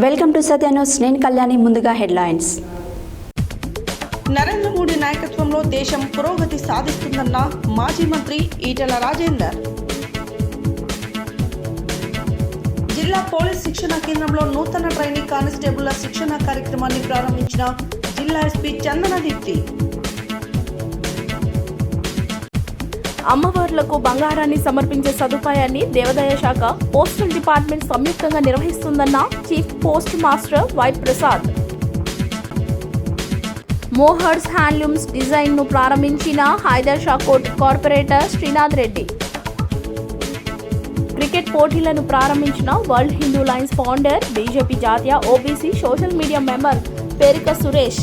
Welcome to Satya news. నేను కళ్యాణి. ముందుగా headlines. Narendra Modi నాయకత్వంలో దేశం పురోగతి సాధిస్తుందన్న మాజీ మంత్రి ఈటెల రాజేందర్. జిల్లా పోలీస్ శిక్షణ కేంద్రంలో నూతన ట్రైనీ కానిస్టేబుళ్ల శిక్షణ కార్యక్రమాన్ని ప్రారంభించిన జిల్లా ఎస్పీ చందన దీప్తి. అమ్మవార్లకు బంగారాన్ని సమర్పించే సదుపాయాన్ని దేవాదాయ శాఖ పోస్టల్ డిపార్ట్మెంట్ సంయుక్తంగా నిర్వహిస్తుందన్న chief post master Y Prasad. మోహర్స్ హ్యాండ్లూమ్స్ డిజైన్ను ప్రారంభించిన Hydershakote corporator Srinath Reddy. Cricket పోటీలను ప్రారంభించిన world Hindu lines founder BJP జాతీయ OBC social media member Perika Suresh.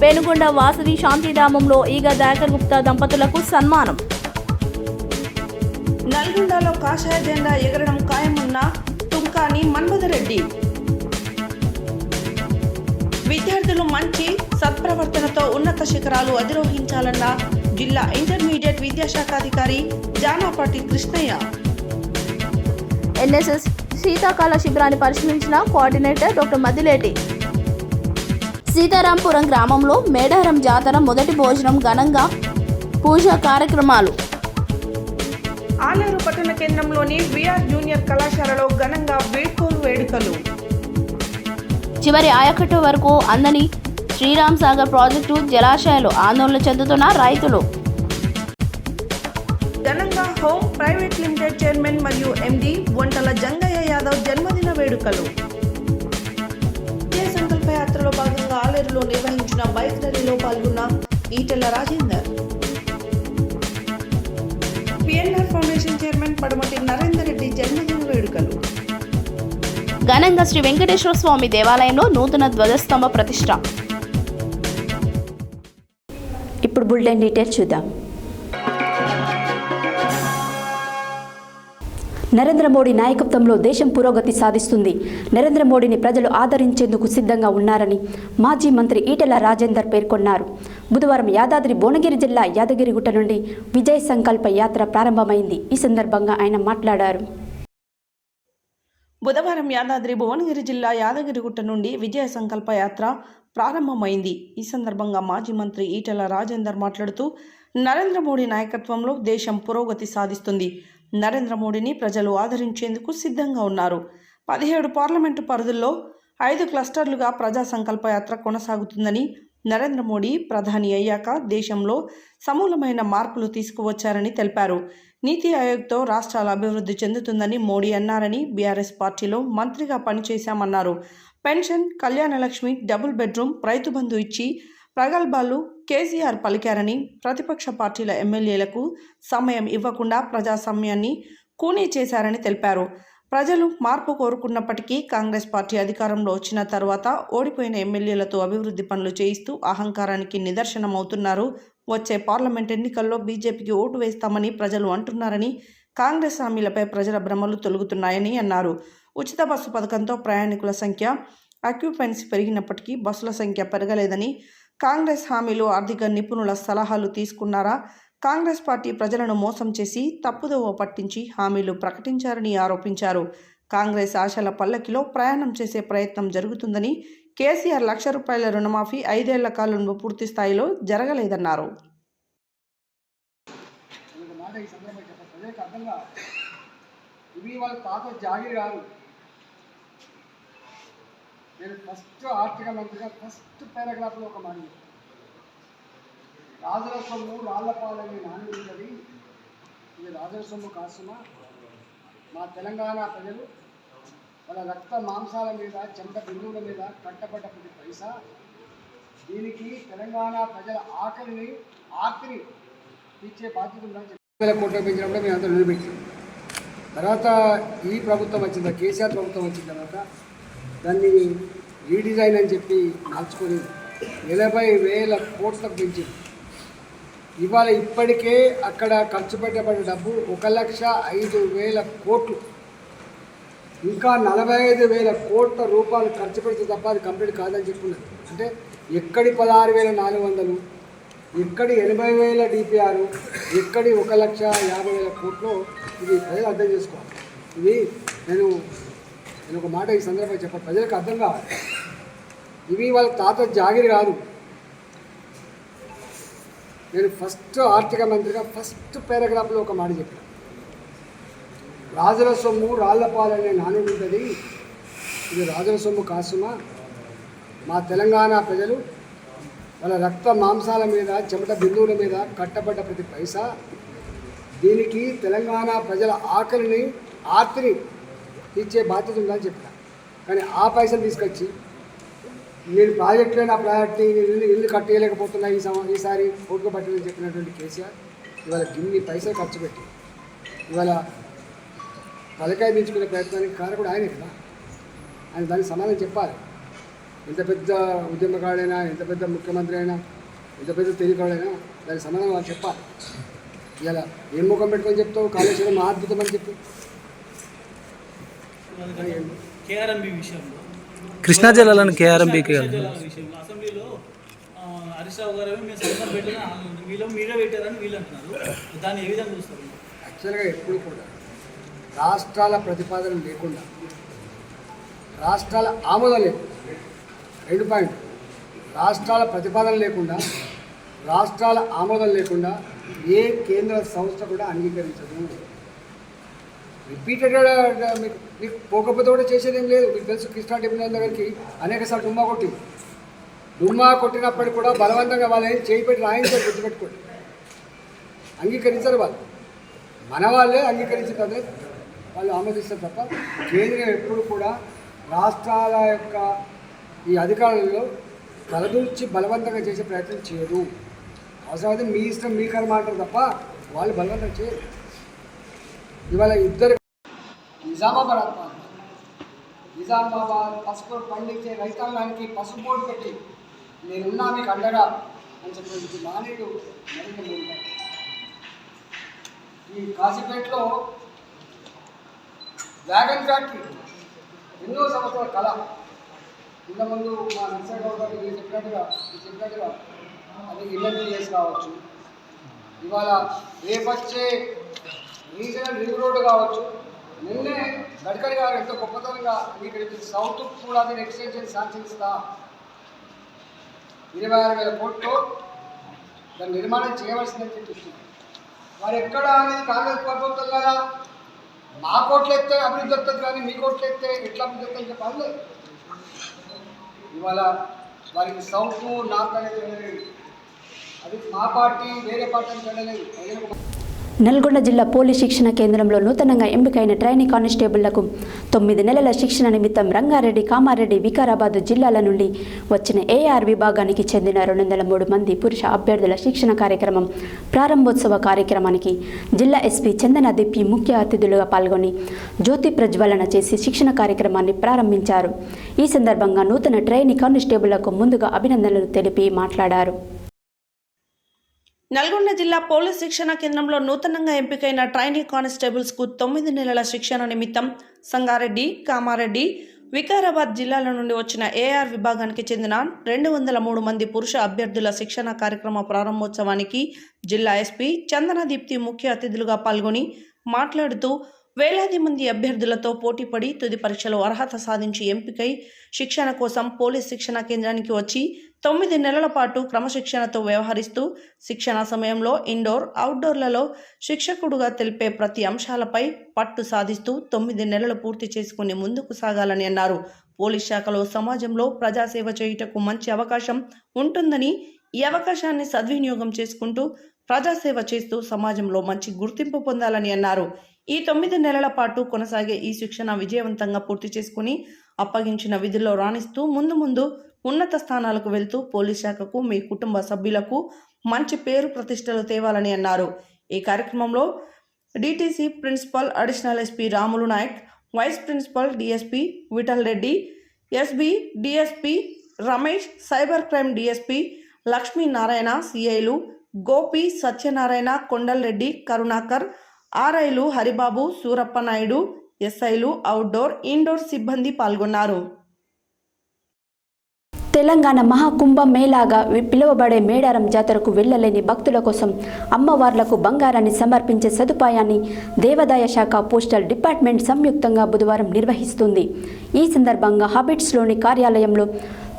Penugonda Vasavi శాంతిధామంలో ఈగ దయాకర్ గుప్తా దంపతులకు సన్మానం. నల్గొండలో కాషాయ జెండా ఎగరడం ఖాయమన్న తుంకాని మన్మథరెడ్డి. విద్యార్థులు మంచి సత్ప్రవర్తనతో ఉన్నత శిఖరాలు అధిరోహించాలన్న జిల్లా ఇంటర్మీడియట్ విద్యాశాఖాధికారి జానాపాటి కృష్ణయ్య. ఎన్ఎస్ఎస్ శీతాకాల శిబిరాన్ని పరిశీలించిన కోఆర్డినేటర్ డాక్టర్ మదిలేటి. సీతారాంపురం గ్రామంలో మేడారం జాతర మొదటి భోజనం ఘనంగా పూజా కార్యక్రమాలు. ఆలేరు పట్టణ కేంద్రంలోని విఆర్ జూనియర్ కళాశాలలో ఘనంగా వీడ్కోలు వేడుకలు. చివరి ఆయకట్టు వరకు అందని శ్రీరామ్ సాగర్ ప్రాజెక్టు జలాశయాలు ఆందోళన చెందుతున్న రైతులు. ఘనంగా హోమ్ ప్రైవేట్ లిమిటెడ్ చైర్మన్ మరియు ఎండి వంటల జంగయ్య యాదవ్ జన్మదిన వేడుకలు. సంకల్ప యాత్రలో భాగంగా ఆలేరులో నిర్వహించిన బైక్ ర్యాలీలో పాల్గొన్న Etela Rajender. PNR foundation chairman పడమటి నరేందర్ రెడ్డి జన్మదిన వేడుకలు. ఘనంగా శ్రీ వెంకటేశ్వర స్వామి దేవాలయంలో నూతన ధ్వజస్తంభ ప్రతిష్ట. ఇప్పుడు బులెటిన్ డీటెయిల్స్ చూద్దాం. నరేంద్ర మోడీ నాయకత్వంలో దేశం పురోగతి సాధిస్తుంది. నరేంద్ర మోడీని ప్రజలు ఆదరించేందుకు సిద్ధంగా ఉన్నారని మాజీ మంత్రి ఈటెల రాజేందర్ పేర్కొన్నారు. బుధవారం యాదాద్రి భువనగిరి జిల్లా యాదగిరిగుట్ట నుండి విజయ్ సంకల్ప యాత్ర ప్రారంభమైంది. ఈ సందర్భంగా ఆయన మాట్లాడారు. బుధవారం యాదాద్రి భువనగిరి జిల్లా యాదగిరిగుట్ట నుండి విజయ సంకల్ప యాత్ర ప్రారంభమైంది. ఈ సందర్భంగా మాజీ మంత్రి ఈటెల రాజేందర్ మాట్లాడుతూ నరేంద్ర మోడీ నాయకత్వంలో దేశం పురోగతి సాధిస్తుంది. నరేంద్ర మోడీని ప్రజలు ఆదరించేందుకు సిద్ధంగా ఉన్నారు. 17 పార్లమెంటు పరిధుల్లో 5 క్లస్టర్లుగా ప్రజా సంకల్ప యాత్ర కొనసాగుతుందని, నరేంద్ర మోడీ ప్రధాని అయ్యాక దేశంలో సమూలమైన మార్పులు తీసుకువచ్చారని తెలిపారు. నీతి ఆయోగ్తో రాష్ట్రాల అభివృద్ధి చెందుతుందని మోడీ అన్నారని, బీఆర్ఎస్ పార్టీలో మంత్రిగా పనిచేశామన్నారు. Pension, Kalyana Lakshmi, double bedroom, Rythu Bandhu ఇచ్చి ప్రగల్భాలు కేసీఆర్ పలికారని, ప్రతిపక్ష పార్టీల ఎమ్మెల్యేలకు సమయం ఇవ్వకుండా ప్రజాస్వామ్యాన్ని కూనీ చేశారని తెలిపారు. ప్రజలు మార్పు కోరుకున్నప్పటికీ కాంగ్రెస్ పార్టీ అధికారంలో వచ్చిన తర్వాత ఓడిపోయిన ఎమ్మెల్యేలతో అభివృద్ధి పనులు చేయిస్తూ అహంకారానికి నిదర్శనమవుతున్నారు. వచ్చే పార్లమెంట్ ఎన్నికల్లో బీజేపీకి ఓటు వేస్తామని ప్రజలు అంటున్నారని, కాంగ్రెస్ హామీలపై ప్రజల భ్రమలు తొలగుతున్నాయని అన్నారు. ఉచిత బస్సు పథకంతో ప్రయాణికుల సంఖ్య, ఆక్యుపెన్సీ పెరిగినప్పటికీ బస్సుల సంఖ్య పెరగలేదని, కాంగ్రెస్ హామీలు ఆర్థిక నిపుణుల సలహాలు తీసుకున్నారా? కాంగ్రెస్ పార్టీ ప్రజలను మోసం చేసి తప్పుదోవ పట్టించి హామీలు ప్రకటించారని ఆరోపించారు. కాంగ్రెస్ ఆశల పల్లకిలో ప్రయాణం చేసే ప్రయత్నం జరుగుతుందని, కేసీఆర్ ₹1,00,000 రుణమాఫీ 5 ఏళ్ల కాలంలో పూర్తి స్థాయిలో జరగలేదన్నారు. నేను ఫస్ట్ ఆర్థిక మంత్రిగా ఫస్ట్ పారాగ్రాఫ్లో ఒక మాట, రాజుల సొమ్ము రాళ్లపాలని నాని ఉన్నది, ఇది రాజుల సొమ్ము కాసుమా. మా తెలంగాణ ప్రజలు వాళ్ళ రక్త మాంసాల మీద, చెమట బిందువుల మీద కట్టబడ్డ ప్రతి పైసా, దీనికి తెలంగాణ ప్రజల ఆర్తిని తీర్చే బాధ్యత ఉందని 1,000 కోట్లు పెంచినప్పుడే మేము అంతా నిలబెట్టాం. తర్వాత ఈ ప్రభుత్వం వచ్చిందా, కేసీఆర్ ప్రభుత్వం వచ్చిన తర్వాత దాన్ని రీడిజైన్ అని చెప్పి మార్చుకొని 80,000 కోట్లకు పెంచింది. ఇవాళ ఇప్పటికే అక్కడ ఖర్చు పెట్టబడిన డబ్బు 1,05,000 కోట్లు. ఇంకా 45,000 కోట్ల రూపాయలు ఖర్చు పెడితే తప్ప అది కంప్లీట్ కాదని చెప్పుకున్నారు. అంటే ఎక్కడి 16,400, ఎక్కడి 80,000 DPR, ఎక్కడి 1,50,000 కోట్లు, ఇది ప్రజలు అర్థం చేసుకోవాలి. ఇది నేను నేను ఒక మాట ఈ సందర్భంగా చెప్పాలి, ప్రజలకు అర్థం కావాలి. ఇవి వాళ్ళ తాత జాగిరి కాదు. నేను ఫస్ట్ ఆర్థిక మంత్రిగా ఫస్ట్ పారాగ్రాఫ్లో ఒక మాట చెప్పాను, రాజుల సొమ్ము రాళ్లపాలనే నానుడి ఉంటుంది, ఇది రాజుల సొమ్ము కాసుమా. మా తెలంగాణ ప్రజలు వాళ్ళ రక్త మాంసాల మీద చెమట బిందువుల మీద కట్టబడ్డ ప్రతి పైసా, దీనికి తెలంగాణ ప్రజల ఆర్తిని తీర్చే బాధ్యత ఉందని చెప్పాను. కానీ ఆ పైసలు తీసుకొచ్చి నేను ప్రాజెక్టులో నా ప్రాజెక్టు ఇల్లు కట్టేయలేకపోతున్నా ఈసారి ఓట్లు పట్టిందని చెప్పినటువంటి కేసీఆర్ ఇవాళ గిన్ని పైసలు ఖర్చు పెట్టి ఇవాళ తలకాయ దించుకునే ప్రయత్నానికి కారకుడు ఆయనే కదా. ఆయన దానికి సమాధానం చెప్పాలి. ఎంత పెద్ద ఉద్యమకాడైనా, ఎంత పెద్ద ముఖ్యమంత్రి అయినా, ఎంత పెద్ద తెలియకాడైనా దానికి సమాధానం వాళ్ళు చెప్పాలి. ఇలా ఏం ముఖం పెట్టుకొని చెప్తావు కాళేశ్వరం అద్భుతం అని చెప్పి. కేఆర్ఎంబీ విషయంలో కృష్ణా జిల్లాలోని కేఆర్ఎంబీకి విషయంలో అసెంబ్లీలో హరీష్ రావు గారు మేము సంతకం పెట్టిన వీళ్ళు మీరే పెట్టారని వీళ్ళు అంటున్నారు. దాన్ని ఏ విధంగా చూస్తారు? యాక్చువల్గా ఎప్పుడు కూడా రాష్ట్రాల ప్రతిపాదన లేకుండా, రాష్ట్రాల ఆమోదం లేకుండా, 2 పాయింట్, రాష్ట్రాల ప్రతిపాదన లేకుండా, రాష్ట్రాల ఆమోదం లేకుండా ఏ కేంద్ర సంస్థ కూడా అంగీకరించదు. రిపీటెడ్గా మీకు పోకపోతే కూడా చేసేది ఏం లేదు. మీకు తెలుసు, కృష్ణా ట్రిబ్యునల్ దగ్గరికి అనేకసార్లు డుమ్మా కొట్టినప్పటికి కూడా బలవంతంగా వాళ్ళు చేయి పెట్టి రాయించారు, గుర్తుపెట్టుకోండి. అంగీకరించారు వాళ్ళు, మన వాళ్ళే అంగీకరించిన వాళ్ళు ఆమోదిస్తారు తప్ప కేంద్రం ఎప్పుడు కూడా రాష్ట్రాల యొక్క ఈ అధికారులలో తలదూర్చి బలవంతంగా చేసే ప్రయత్నం చేయదు. అవసరమైతే మీ ఇష్టం మీ కర్మ అంటారు తప్ప వాళ్ళు బలవంతం చేయరు. ఇవాళ ఇద్దరు నిజామాబాద్ పసుపు పండించే రైతాంగానికి పసుపు బోర్డు పెట్టి నేనున్నా మీకు అండగా అని చెప్పి మానేడు నరేంద్ర మోడీ గారు. ఈ కాశీపేటలో వ్యాగన్ ఫ్యాక్టరీ ఎన్నో సంవత్సరాల కళ. ఇంతకుముందు మా నర్సరావు గారు చెప్పినట్టుగా అది ఇన్వెంటరీస్ కావచ్చు, ఇవాళ రేపొచ్చే రీజనల్ రింగ్ రోడ్డు కావచ్చు. నిన్నే గడ్కరీ గారు ఎంతో గొప్పతనంగా మీకు సౌత్ కూడా నేను ఎక్స్టెన్షన్ శాంక్షన్ ఇస్తా, 26,000 కోట్లు దాని నిర్మాణం చేయవలసిందని చెప్పిస్తుంది. వారు ఎక్కడ అనేది కాంగ్రెస్ ప్రభుత్వం కదా, మా కోట్లు ఎత్తే అభివృద్ధి వస్తుంది కానీ మీ కోట్లు ఎత్తే ఎట్లా అభివృద్ధి వస్తుంది చెప్పాలి. ఇవాళ వారికి సౌత్ నార్త్ అనేది అది మా పార్టీ వేరే పార్టీ అని వెళ్ళలేదు. నల్గొండ జిల్లా పోలీస్ శిక్షణ కేంద్రంలో నూతనంగా ఎంపికైన ట్రైనీ కానిస్టేబుళ్లకు 9 నెలల శిక్షణ నిమిత్తం రంగారెడ్డి, కామారెడ్డి, వికారాబాద్ జిల్లాల నుండి వచ్చిన ఏఆర్ విభాగానికి చెందిన 203 మంది పురుష అభ్యర్థుల శిక్షణ కార్యక్రమం ప్రారంభోత్సవ కార్యక్రమానికి జిల్లా ఎస్పీ చందన దిప్పి ముఖ్య అతిథులుగా పాల్గొని జ్యోతి ప్రజ్వలన చేసి శిక్షణ కార్యక్రమాన్ని ప్రారంభించారు. ఈ సందర్భంగా నూతన ట్రైనీ కానిస్టేబుళ్లకు ముందుగా అభినందనలు తెలిపి మాట్లాడారు. నల్గొండ జిల్లా పోలీస్ శిక్షణ కేంద్రంలో నూతనంగా ఎంపికైన ట్రైనీ కానిస్టేబుల్స్కు 9 నెలల శిక్షణ నిమిత్తం సంగారెడ్డి, కామారెడ్డి, వికారాబాద్ జిల్లాల నుండి వచ్చిన ఏఆర్ విభాగానికి చెందిన 203 మంది పురుష అభ్యర్థుల శిక్షణ కార్యక్రమ ప్రారంభోత్సవానికి జిల్లా ఎస్పీ చందన దీప్తి ముఖ్య అతిథులుగా పాల్గొని మాట్లాడుతూ వేలాది మంది అభ్యర్థులతో పోటీపడి తుది పరీక్షలో అర్హత సాధించి ఎంపికై శిక్షణ కోసం పోలీస్ శిక్షణ కేంద్రానికి వచ్చి 9 నెలల పాటు క్రమశిక్షణతో వ్యవహరిస్తూ శిక్షణ సమయంలో ఇండోర్, అవుట్డోర్లలో శిక్షకుడుగా తెలిపే ప్రతి అంశాలపై పట్టు సాధిస్తూ 9 నెలలు పూర్తి చేసుకుని ముందుకు సాగాలని అన్నారు. పోలీస్ శాఖలో సమాజంలో ప్రజాసేవ చేయుటకు మంచి అవకాశం ఉంటుందని, ఈ అవకాశాన్ని సద్వినియోగం చేసుకుంటూ ప్రజాసేవ చేస్తూ సమాజంలో మంచి గుర్తింపు పొందాలని అన్నారు. ఈ 9 నెలల పాటు కొనసాగే ఈ శిక్షణ విజయవంతంగా పూర్తి చేసుకుని అప్పగించిన విధుల్లో రాణిస్తూ ముందు ఉన్నత స్థానాలకు వెళ్తూ పోలీస్ శాఖకు, మీ కుటుంబ సభ్యులకు మంచి పేరు ప్రతిష్టలు తేవాలని అన్నారు. ఈ కార్యక్రమంలో DTC principal additional SP Ramulu Naik, vice principal DSP Vithal Reddy, SB DSP Ramesh, cyber crime DSP Lakshminarayana, సిఐలు గోపి, సత్యనారాయణ, కొండల్ రెడ్డి, కరుణాకర్, ఆర్ఐలు హరిబాబు, సూరప్ప నాయుడు, ఎస్ఐలు, అవుట్డోర్, ఇండోర్ సిబ్బంది పాల్గొన్నారు. తెలంగాణ మహాకుంభ మేళాగా పిలువబడే మేడారం జాతరకు వెళ్లలేని భక్తుల కోసం అమ్మవార్లకు బంగారాన్ని సమర్పించే సదుపాయాన్ని దేవాదాయ శాఖ పోస్టల్ డిపార్ట్మెంట్ సంయుక్తంగా బుధవారం నిర్వహిస్తుంది. ఈ సందర్భంగా హాబిట్స్లోని కార్యాలయంలో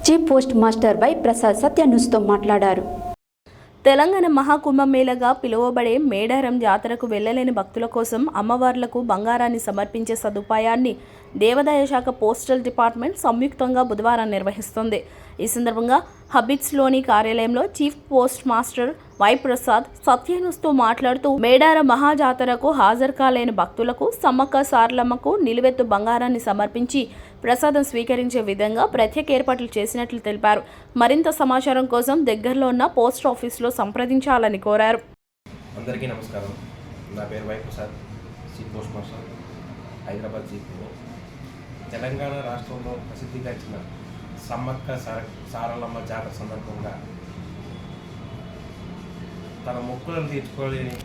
chief post master Y Prasad సత్యన్యూస్తో మాట్లాడారు. తెలంగాణ మహాకుంభమేళగా పిలువబడే మేడారం జాతరకు వెళ్లలేని భక్తుల కోసం అమ్మవార్లకు బంగారాన్ని సమర్పించే సదుపాయాన్ని దేవాదాయ శాఖ పోస్టల్ డిపార్ట్మెంట్ సంయుక్తంగా బుధవారం నిర్వహిస్తుంది. ఈ సందర్భంగా హబిట్స్లోని కార్యాలయంలో chief post master Y Prasad సత్యన్యూస్తో మాట్లాడుతూ మేడారం మహాజాతరకు హాజరు కాలేని భక్తులకు సమ్మక్క సారలమ్మకు నిలువెత్తు బంగారాన్ని సమర్పించి ప్రసాదం స్వీకరించే విధంగా ప్రత్యేక ఏర్పాట్లు చేసినట్లు తెలిపారు. మరింత సమాచారం కోసం దగ్గరలో ఉన్న పోస్ట్ ఆఫీసులో సంప్రదించాలని కోరారు. అందరికీ నమస్కారం. నా పేరు Y Prasad, chief post master, Hyderabad chief. Telangana రాష్ట్రంలో ప్రసిద్ధిగాంచిన సమ్మక్క సారలమ్మ జాతర సందర్భంగా తన మొక్కులను తీర్చుకోలేని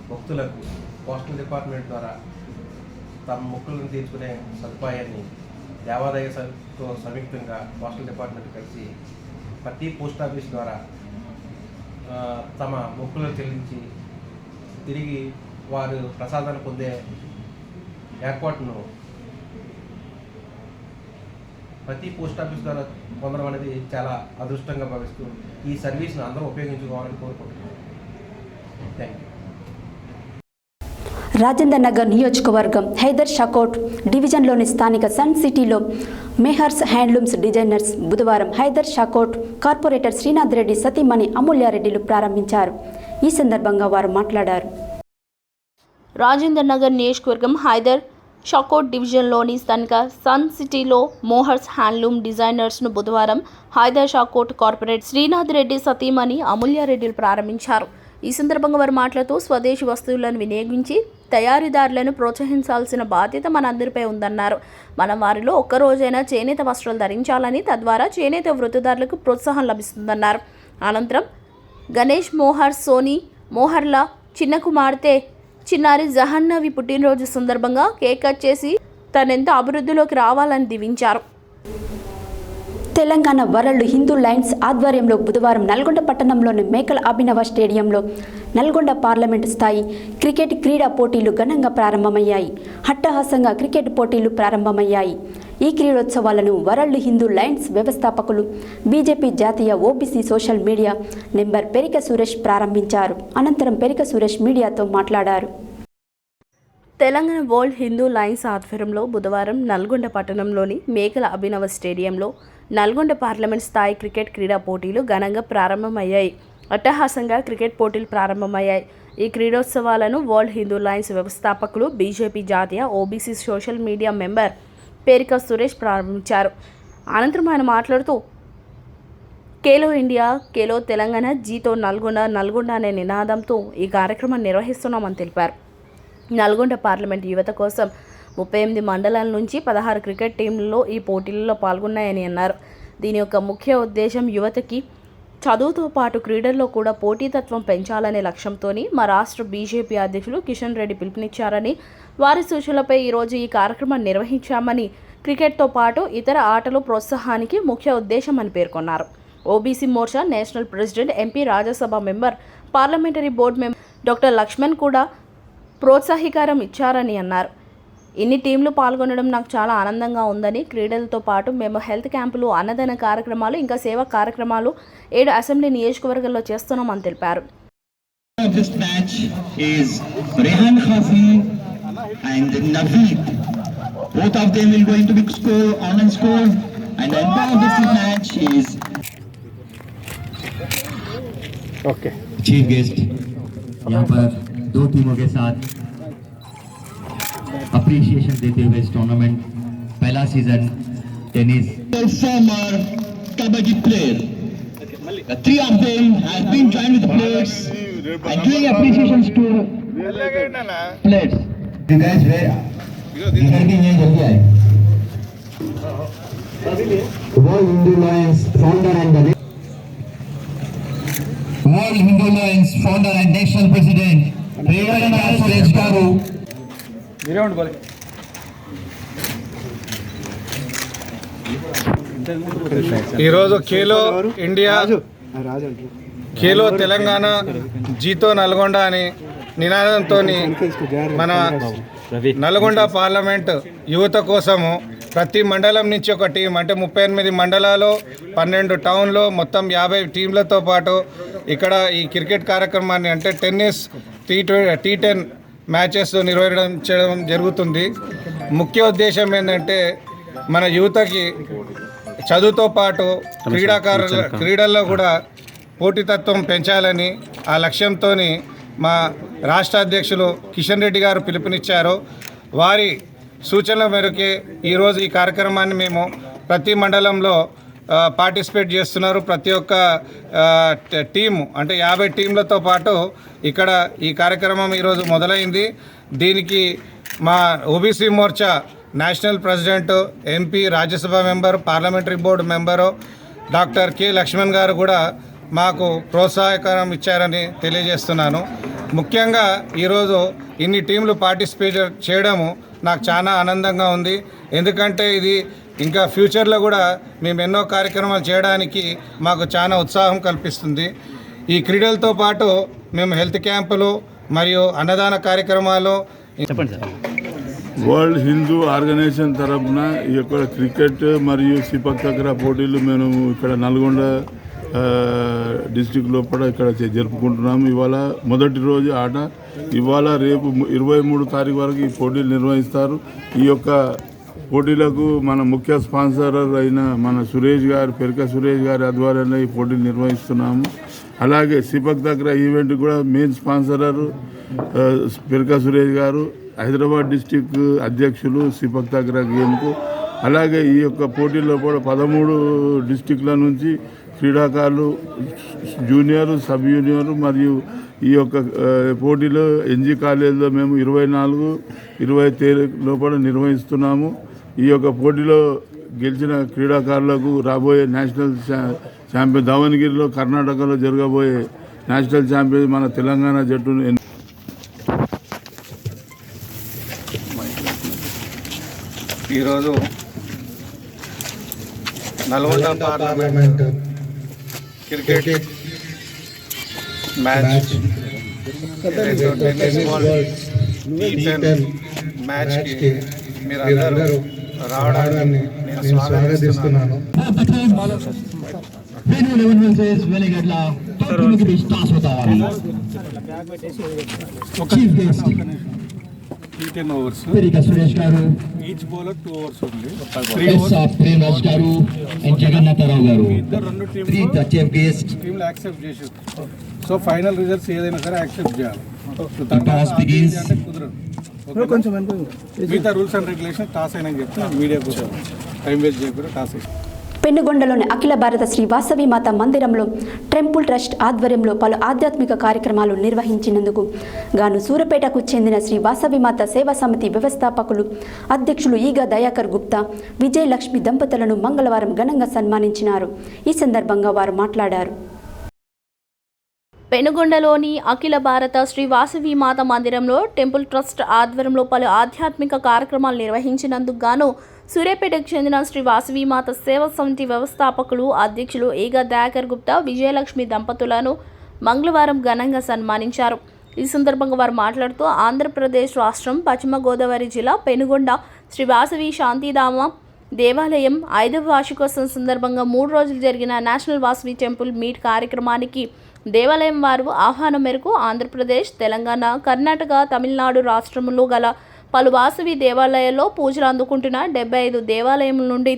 భక్తులకు పోస్టల్ డిపార్ట్మెంట్ ద్వారా తమ మొక్కులను తీర్చుకునే సదుపాయాన్ని దేవాదాయతో సంయుక్తంగా పోస్టల్ డిపార్ట్మెంట్ కలిసి ప్రతి పోస్ట్ ఆఫీస్ ద్వారా తమ మొక్కులను చెల్లించి తిరిగి వారు ప్రసాదాన్ని పొందే ఏర్పాటును ప్రతి పోస్ట్ ఆఫీస్ ద్వారా పొందడం అనేది చాలా అదృష్టంగా భావిస్తూ ఈ సర్వీస్ను అందరూ ఉపయోగించుకోవాలని కోరుకుంటున్నాను. Thank you. రాజేంద్ర నగర్ నియోజకవర్గం హైదర్ షాకోట్ డివిజన్లోని స్థానిక సన్ సిటీలో మెహర్స్ హ్యాండ్లూమ్స్ డిజైనర్స్ బుధవారం హైదర్ షాకోట్ కార్పొరేటర్ శ్రీనాథ్ రెడ్డి సతీమణి అమూల్యారెడ్డిలు ప్రారంభించారు. ఈ సందర్భంగా వారు మాట్లాడారు. రాజేంద్ర నగర్ నియోజకవర్గం హైదర్ షాకోట్ డివిజన్లోని స్థానిక సన్ సిటీలో మోహర్స్ హ్యాండ్లూమ్ డిజైనర్స్ను బుధవారం హైదర్ షాకోట్ కార్పొరేట్ శ్రీనాథ్ రెడ్డి సతీమణి అమూల్యారెడ్డిలు ప్రారంభించారు. ఈ సందర్భంగా వారు మాట్లాడుతూ స్వదేశీ వస్తువులను వినియోగించి తయారీదారులను ప్రోత్సహించాల్సిన బాధ్యత మనందరిపై ఉందన్నారు. మనం వారిలో ఒక్కరోజైనా చేనేత వస్త్రాలు ధరించాలని, తద్వారా చేనేత వృత్తిదారులకు ప్రోత్సాహం లభిస్తుందన్నారు. అనంతరం గణేష్ మోహర్ సోనీ మోహర్ల చిన్న కుమార్తె చిన్నారి జహన్నవి పుట్టినరోజు సందర్భంగా కేక్ కట్ చేసి తనెంత అభివృద్ధిలోకి రావాలని దీవించారు. తెలంగాణ వరల్డ్ హిందూ లైన్స్ ఆధ్వర్యంలో బుధవారం నల్గొండ పట్టణంలోని మేకల అభినవ స్టేడియంలో నల్గొండ పార్లమెంటు స్థాయి క్రికెట్ క్రీడా పోటీలు ఘనంగా ప్రారంభమయ్యాయి. హట్టహాసంగా క్రికెట్ పోటీలు ప్రారంభమయ్యాయి. ఈ క్రీడోత్సవాలను వరల్డ్ హిందూ లైన్స్ వ్యవస్థాపకులు బీజేపీ జాతీయ OBC social media number Perika Suresh ప్రారంభించారు. అనంతరం పెరిక సురేష్ మీడియాతో మాట్లాడారు. తెలంగాణ వరల్డ్ హిందూ లైన్స్ ఆధ్వర్యంలో బుధవారం నల్గొండ పట్టణంలోని మేకల అభినవ స్టేడియంలో నల్గొండ పార్లమెంట్ స్థాయి క్రికెట్ క్రీడా పోటీలు ఘనంగా ప్రారంభమయ్యాయి. అట్టహాసంగా క్రికెట్ పోటీలు ప్రారంభమయ్యాయి. ఈ క్రీడోత్సవాలను వరల్డ్ హిందూ లైన్స్ వ్యవస్థాపకులు బీజేపీ జాతీయ OBC social media member Perika Suresh ప్రారంభించారు. అనంతరం ఆయన మాట్లాడుతూ ఖేలో ఇండియా ఖేలో తెలంగాణ జీతో నల్గొండ అనే నినాదంతో ఈ కార్యక్రమాన్ని నిర్వహిస్తున్నామని తెలిపారు. నల్గొండ పార్లమెంట్ యువత కోసం 38 మండలాల నుంచి 16 క్రికెట్ టీంలలో ఈ పోటీలలో పాల్గొన్నాయని అన్నారు. దీని యొక్క ముఖ్య ఉద్దేశం యువతకి చదువుతో పాటు క్రీడల్లో కూడా పోటీతత్వం పెంచాలనే లక్ష్యంతో మా రాష్ట్ర బీజేపీ అధ్యక్షులు కిషన్ రెడ్డి పిలుపునిచ్చారని, వారి సూచనలపై ఈరోజు ఈ కార్యక్రమాన్ని నిర్వహించామని, క్రికెట్తో పాటు ఇతర ఆటలు ప్రోత్సాహానికి ముఖ్య ఉద్దేశం అని పేర్కొన్నారు. OBC Morcha national president, MP, Rajya Sabha member, parliamentary board member doctor Laxman కూడా ప్రోత్సాహకారం ఇచ్చారని అన్నారు. ఇన్ని టీంలు పాల్గొనడం నాకు చాలా ఆనందంగా ఉందని, క్రీడలతో పాటు మేము హెల్త్ క్యాంపులు, అన్నదాన కార్యక్రమాలు, ఇంకా సేవా కార్యక్రమాలు 7 అసెంబ్లీ నియోజకవర్గాల్లో చేస్తున్నామని తెలిపారు. This match is Rehan Khafi and Naveed. Both of them will go into big score, online score, and the end of this match is Okay. Chief guest. यहाँ पर 2 टीमों के साथ अप्रिशिएशन देते हुए इस टूर्नामेंट पहला season tennis former kabaddi player. 3 of them have been joined with the players and giving appreciations to players. You guys were इधर भी नहीं जल्दी आए. World Hindu Alliance founder and World Hindu Alliance founder and national president Rehan Suresh Garu. మీరే ఉండి ఈరోజు Khelo India, Khelo Telangana, జీతో Nalgonda అని నినాదంతో మన నల్గొండ పార్లమెంట్ యువత కోసము ప్రతి మండలం నుంచి ఒక టీం, అంటే 38 మండలాలు, 12 టౌన్లో మొత్తం 50 టీంలతో పాటు ఇక్కడ ఈ క్రికెట్ కార్యక్రమాన్ని, అంటే టెన్నిస్ T10 మ్యాచెస్ నిర్వహించడం జరుగుతుంది. ముఖ్య ఉద్దేశం ఏంటంటే మన యువతకి చదువుతో పాటు క్రీడల్లో కూడా పోటీతత్వం పెంచాలని ఆ లక్ష్యంతో మా రాష్ట్ర అధ్యక్షులు కిషన్ రెడ్డి గారు పిలుపునిచ్చారు. వారి సూచనల మేరకే ఈరోజు ఈ కార్యక్రమాన్ని మేము ప్రతి మండలంలో పార్టిసిపేట్ చేస్తున్నారు. ప్రతి ఒక్క టీము, అంటే 50 టీంలతో పాటు ఇక్కడ ఈ కార్యక్రమం ఈరోజు మొదలైంది. దీనికి మా OBC Morcha national president, MP, Rajya Sabha member, parliamentary board member doctor K Laxman garu కూడా మాకు ప్రోత్సాహకరం ఇచ్చారని తెలియజేస్తున్నాను. ముఖ్యంగా ఈరోజు ఇన్ని టీంలు పార్టిసిపేట్ చేయడము నాకు చాలా ఆనందంగా ఉంది. ఎందుకంటే ఇది ఇంకా ఫ్యూచర్లో కూడా మేము ఎన్నో కార్యక్రమాలు చేయడానికి మాకు చాలా ఉత్సాహం కల్పిస్తుంది. ఈ క్రీడలతో పాటు మేము హెల్త్ క్యాంపులు మరియు అన్నదాన కార్యక్రమాలు. వరల్డ్ హిందూ ఆర్గనైజేషన్ తరఫున ఈ యొక్క క్రికెట్ మరియు సిపక్ తక్రా పోటీలు మేము ఇక్కడ నల్గొండ డిస్టిక్ లోపల ఇక్కడ జరుపుకుంటున్నాము. ఇవాళ మొదటి రోజు ఆట. ఇవాళ రేపు 23 తారీఖు వరకు ఈ పోటీలు నిర్వహిస్తారు. ఈ యొక్క పోటీలకు మన ముఖ్య స్పాన్సర్ అయిన మన పెరక సురేష్ గారి ఆధ్వర్యంలో ఈ పోటీలు నిర్వహిస్తున్నాము. అలాగే సిపక్ తక్రా ఈవెంట్ కూడా మెయిన్ స్పాన్సరర్ పెరక సురేష్ గారు, హైదరాబాద్ డిస్టిక్ అధ్యక్షులు సిపక్ తక్రా గేమ్కు. అలాగే ఈ యొక్క పోటీల్లో కూడా 13 డిస్టిక్ల నుంచి క్రీడాకారులు, జూనియర్, సబ్ జూనియర్ మరియు ఈ యొక్క పోటీలో ఎన్జీ కాలేజీలో మేము 24, 25 లోపల నిర్వహిస్తున్నాము. ఈ యొక్క పోటీలో గెలిచిన క్రీడాకారులకు రాబోయే నేషనల్ ఛాంపియన్, దావణగిరిలో కర్ణాటకలో జరగబోయే నేషనల్ ఛాంపియన్ మన తెలంగాణ జట్టును ఈరోజు Nalgonda parliament cricket match, tennis T10 మ్యాచ్కి మీరందరూ రావడాన్ని నేను స్వాగతిస్తున్నాను. T10 overs. సురేష్ గారు, ఈచ్ బౌలర్ 2 overs ఉంది. ప్రేమరాజ్ గారు అండ్ జగన్నాథరావు గారు రెండు టీంలు యాక్సెప్ట్ చేశారు. సో ఫైనల్ రిజల్ట్స్ ఏదైనా సరే యాక్సెప్ట్ చేయాలి. అంటే కుదరదు. కొంచెం మిగతా రూల్స్ అండ్ రెగ్యులేషన్ టాస్ అయినా చెప్తాను. మీడియా కోసం టైం వేస్ట్ చేయకుండా టాస్ అయ్యి పెనుగొండలోని అఖిల భారత శ్రీ వాసవి మాత మందిరంలో టెంపుల్ ట్రస్ట్ ఆధ్వర్యంలో పలు ఆధ్యాత్మిక కార్యక్రమాలు నిర్వహించినందుకు గాను సూరపేటకు చెందిన శ్రీ వాసవి మాత సేవా సమితి వ్యవస్థాపకులు అధ్యక్షులు ఈగ దయాకర్ గుప్తా, విజయలక్ష్మి దంపతులను మంగళవారం ఘనంగా సన్మానించినారు. ఈ సందర్భంగా వారు మాట్లాడారు. పెనుగొండలోని అఖిల భారత శ్రీ వాసవి మాత మందిరంలో టెంపుల్ ట్రస్ట్ ఆధ్వర్యంలో పలు ఆధ్యాత్మిక కార్యక్రమాలు నిర్వహించినందుకు గాను సూర్యాపేటకు చెందిన శ్రీ వాసవి మాత సేవా సమితి వ్యవస్థాపకులు అధ్యక్షులు ఈగ దయాకర్ గుప్తా, విజయలక్ష్మి దంపతులను మంగళవారం ఘనంగా సన్మానించారు. ఈ సందర్భంగా వారు మాట్లాడుతూ ఆంధ్రప్రదేశ్ రాష్ట్రం పశ్చిమ గోదావరి జిల్లా పెనుగొండ శ్రీ వాసవి శాంతిధామ దేవాలయం 5వ వార్షికోత్సవం సందర్భంగా 3 రోజులు జరిగిన నేషనల్ వాసవి టెంపుల్ మీట్ కార్యక్రమానికి దేవాలయం వారు ఆహ్వానం మేరకు ఆంధ్రప్రదేశ్, తెలంగాణ, కర్ణాటక, తమిళనాడు రాష్ట్రంలో గల పలు వాసవి దేవాలయాల్లో పూజలు అందుకుంటున్న 75 దేవాలయముల నుండి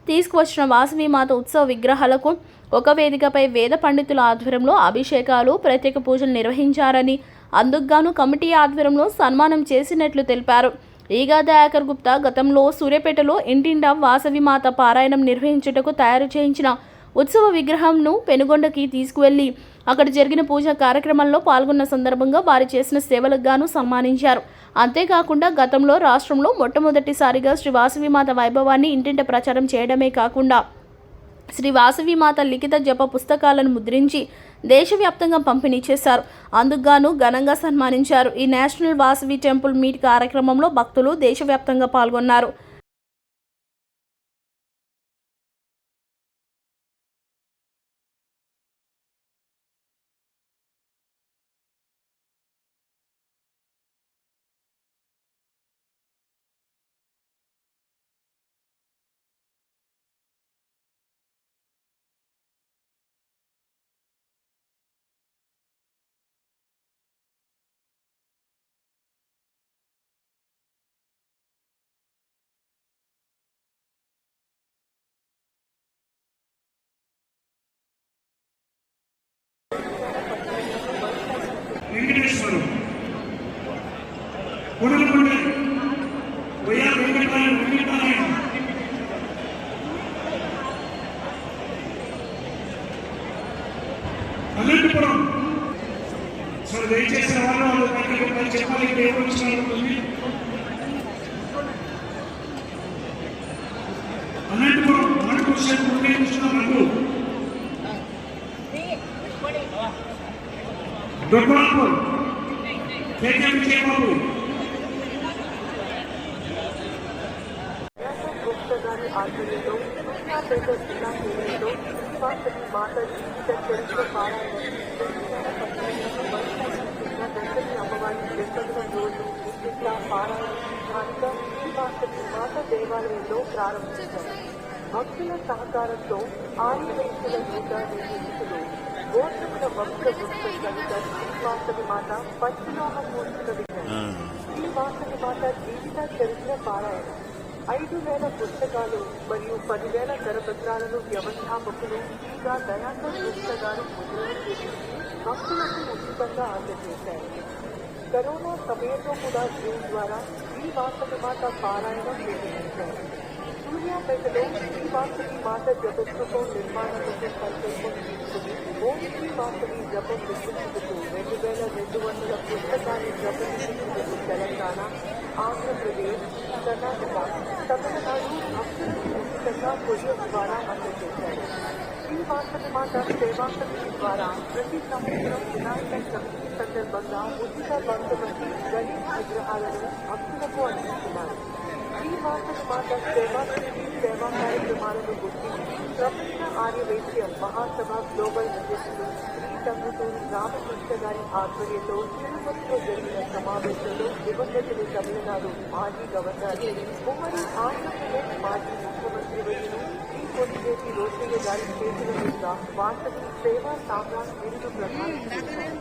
తీసుకువచ్చిన వాసవి మాత ఉత్సవ విగ్రహాలకు ఒక వేదికపై వేద పండితుల ఆధ్వర్యంలో అభిషేకాలు, ప్రత్యేక పూజలు నిర్వహించారని, అందుకుగాను కమిటీ ఆధ్వర్యంలో సన్మానం చేసినట్లు తెలిపారు. ఈగా దయాకర్ గుప్తా గతంలో సూర్యాపేటలో ఇంటింటా వాసవి మాత పారాయణం నిర్వహించుటకు తయారు చేయించిన ఉత్సవ విగ్రహంను పెనుగొండకి తీసుకువెళ్లి అక్కడ జరిగిన పూజా కార్యక్రమంలో పాల్గొన్న సందర్భంగా వారు చేసిన సేవలకు గాను సన్మానించారు. అంతేకాకుండా గతంలో రాష్ట్రంలో మొట్టమొదటిసారిగా శ్రీ వాసవి మాత వైభవాన్ని ఇంటింట ప్రచారం చేయడమే కాకుండా శ్రీ వాసవి మాత లిఖిత జప పుస్తకాలను ముద్రించి దేశవ్యాప్తంగా పంపిణీ చేశారు. అందుకుగాను ఘనంగా సన్మానించారు. ఈ నేషనల్ వాసవి టెంపుల్ మీట్ కార్యక్రమంలో భక్తులు దేశవ్యాప్తంగా పాల్గొన్నారు. వెంకటేశ్వరు, కొడుకుకొండ వైఆర్ వెంకటనారాయణ, అనంతపురం. సార్ దయచేసి వాళ్ళు చెప్పాలి, ఏం వచ్చినారు. అనంతపురం మనకోసం నిర్ణయించుకున్నారు. దొడ్డపూర్ కేకే విజయబాబు, ఆధ్వర్యంలో కృష్ణాపేట జిల్లా కేంద్రంలో శ్రీవాసవి మాత జీవిత చరిత్ర పారాయణ దండని అమ్మవారి 70వ రోజు నిర్దిష్ట పారాయణ స్థానిక శ్రీవాసవి మాత దేవాలయంలో ప్రారంభించారు. భక్తుల సహకారంతో 6 వయసుల నూట నిర్మించులు గోత్రముల వంశ వృక్ష కవిత శ్రీవాసవి మాత పంచలోహమూర్తుల విగ్రహం. శ్రీవాసవి మాత జీవిత చరిత్ర పారాయణ 5,000 పుస్తకాలు మరియు 10,000 కరపత్రాలను వ్యవస్థాపకులు శ్రీగా దయాకర్ గుప్తా గారు ముద్రణ చేసి భక్తులకు ఉచితంగా అందజేశారు. కరోనా సమయంలో కూడా జూన్ ద్వారా శ్రీవాసవి మాత పారాయణం నిర్వహించారు. సూర్యాపేటలో శ్రీవాసవి మాత జపస్తూపం నిర్మాణానికి సంకల్పం తీసుకుని ఓం శ్రీవాసవి జపం నిర్మించుటకు 2,200 పుస్తకాలు జపనించుటకు తెలంగాణ, ఆంధ్రప్రదేశ్, కర్ణాటక, తమిళనాడు భక్తులకు ఉచితంగా కొరియర్ ద్వారా అందజేశారు. శ్రీవాసవి మాత సేవా సమితి ద్వారా ప్రతి సంవత్సరం వినాయక చవితి సందర్భంగా ఉచిత బంధుమతి గణేష్ విగ్రహాలను భక్తులకు అందిస్తున్నారు. శ్రీవాసవి మాత సేవా సమితి సేవా కార్యక్రమాలను గుర్తించి ప్రపంచ ఆర్యవైశ్య మహాసభ గ్లోబల్ అధ్యక్షులు శ్రీ టంగుటూరి రామకృష్ణ గారి ఆధ్వర్యంలో తిరుపతిలో జరిగిన సమావేశంలో దివంగతులు తమిళనాడు మాజీ గవర్నర్, ఉమ్మడి ఆంధ్రప్రదేశ్ మాజీ ముఖ్యమంత్రి వర్యులు శ్రీ కొనిజేటి రోషయ్య గారి చేతుల మీదుగా వాసవి సేవా సామ్రాట్ బిరుదు ప్రదానం చేశారు.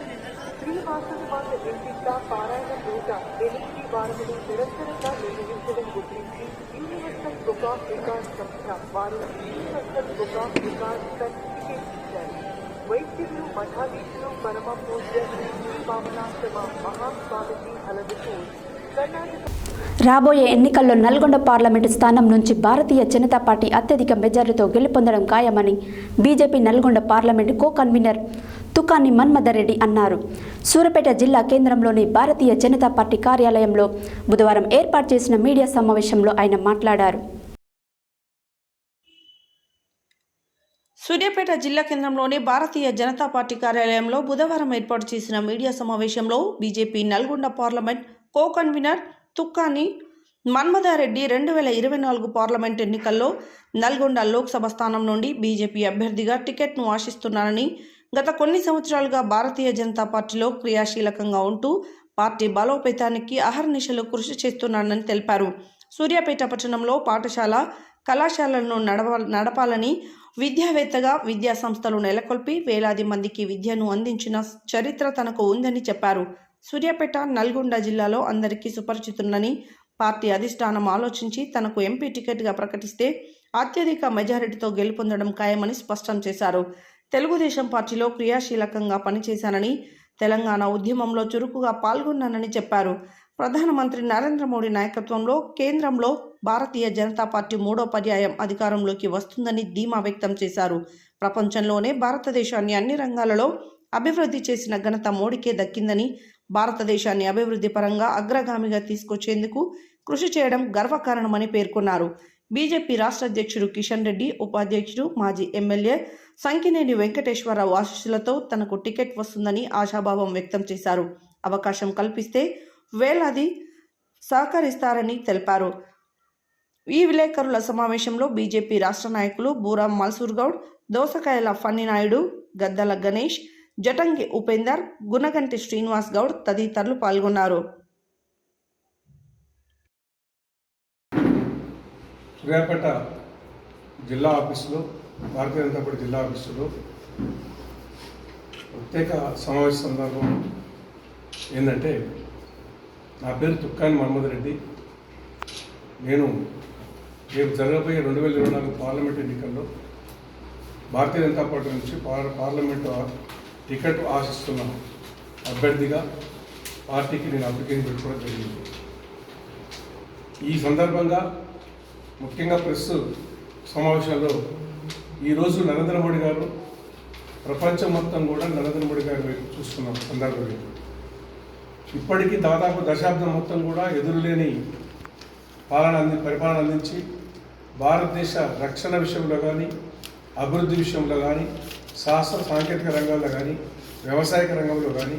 శ్రీవాసవి మాత ఇంటింట పారాయణ పూజ 8 వారములు నిరంతరంగా నిర్వహించడం గురించి యూనివర్సల్ బుక్ ఆఫ్ రికార్డ్స్ సంస్థ వారు universal book of records certificate ఇచ్చారు. వైద్యులు మఠాధీశులు పరమ పూజ్య శ్రీ వామనాశ్రమ మహాస్వామిజీ హలదిపూర్, కర్ణాటక. రాబోయే ఎన్నికల్లో నల్గొండ పార్లమెంటు స్థానం నుంచి భారతీయ జనతా పార్టీ అత్యధిక మెజారిటీతో గెలుపొందడం ఖాయమని BJP Nalgonda parliament co convener Tukani Manmatha Reddy అన్నారు. సూర్యాపేట జిల్లా కేంద్రంలోని భారతీయ జనతా పార్టీ కార్యాలయంలో బుధవారం ఏర్పాటు చేసిన మీడియా సమావేశంలో ఆయన మాట్లాడారు. సూర్యాపేట జిల్లా కేంద్రంలోని భారతీయ జనతా పార్టీ కార్యాలయంలో బుధవారం ఏర్పాటు చేసిన మీడియా సమావేశంలో BJP Nalgonda parliament co convener Tukkani Manmatha Reddy 2024 parliament ఎన్నికల్లో నల్గొండ లోక్సభ స్థానం నుండి బీజేపీ అభ్యర్థిగా టికెట్ను ఆశిస్తున్నారని, గత కొన్ని సంవత్సరాలుగా భారతీయ జనతా పార్టీలో క్రియాశీలకంగా ఉంటూ పార్టీ బలోపేతానికి అహర్నిశలు కృషి చేస్తున్నారని తెలిపారు. సూర్యాపేట పట్టణంలో పాఠశాల, కళాశాలలను నడపాలని, విద్యావేత్తగా విద్యా సంస్థలు నెలకొల్పి వేలాది మందికి విద్యను అందించిన చరిత్ర తనకు ఉందని చెప్పారు. సూర్యాపేట, నల్గొండ జిల్లాలో అందరికీ సుపరిచితున్నని, పార్టీ అధిష్టానం ఆలోచించి తనకు ఎంపీ టికెట్గా ప్రకటిస్తే అత్యధిక మెజారిటీతో గెలుపొందడం ఖాయమని స్పష్టం చేశారు. తెలుగుదేశం పార్టీలో క్రియాశీలకంగా పనిచేశానని, తెలంగాణ ఉద్యమంలో చురుకుగా పాల్గొన్నానని చెప్పారు. ప్రధానమంత్రి నరేంద్ర మోడీ నాయకత్వంలో కేంద్రంలో భారతీయ జనతా పార్టీ 3వ పర్యాయం అధికారంలోకి వస్తుందని ధీమా వ్యక్తం చేశారు. ప్రపంచంలోనే భారతదేశాన్ని అన్ని రంగాలలో అభివృద్ధి చేసిన ఘనత మోడీకే దక్కిందని, భారతదేశాన్ని అభివృద్ధి పరంగా అగ్రగామిగా తీసుకొచ్చేందుకు కృషి చేయడం గర్వకారణమని పేర్కొన్నారు. బీజేపీ రాష్ట్ర అధ్యక్షుడు కిషన్ రెడ్డి, ఉపాధ్యక్షుడు మాజీ ఎమ్మెల్యే సంకినేని వెంకటేశ్వరరావు ఆశీస్సులతో తనకు టికెట్ వస్తుందని ఆశాభావం వ్యక్తం చేశారు. అవకాశం కల్పిస్తే వేలాది సహకరిస్తారని తెలిపారు. ఈ విలేకరుల సమావేశంలో బీజేపీ రాష్ట్ర నాయకులు బూరా మల్సూర్ గౌడ్, దోసకాయల ఫణి నాయుడు, గద్దల గణేష్, జటంగి ఉపేందర్, గుణగంటి శ్రీనివాస్ గౌడ్ తదితరులు పాల్గొన్నారు. సూర్యాపేట జిల్లా ఆఫీసులో, భారతీయ జనతా పార్టీ జిల్లా ఆఫీసులో ప్రత్యేక సమావేశ సందర్భం ఏంటంటే, నా పేరు తుక్కాని మన్మథరెడ్డి. నేను రేపు జరగబోయే 2024 పార్లమెంట్ ఎన్నికల్లో భారతీయ జనతా పార్టీ నుంచి పార్లమెంటు టికెట్ ఆశిస్తున్నాను. అభ్యర్థిగా పార్టీకి నేను అప్లికేషన్ పెట్టుకోవడం జరిగింది. ఈ సందర్భంగా ముఖ్యంగా ప్రెస్ సమావేశాల్లో ఈరోజు నరేంద్ర మోడీ గారు ప్రపంచం మొత్తం కూడా నరేంద్ర మోడీ గారి వైపు చూస్తున్న సందర్భంలో ఇప్పటికీ దాదాపు దశాబ్దం మొత్తం కూడా ఎదురులేని పరిపాలన అందించి భారతదేశ రక్షణ విషయంలో కానీ, అభివృద్ధి విషయంలో కానీ, శాస్త్ర సాంకేతిక రంగాల్లో కానీ, వ్యవసాయక రంగంలో కానీ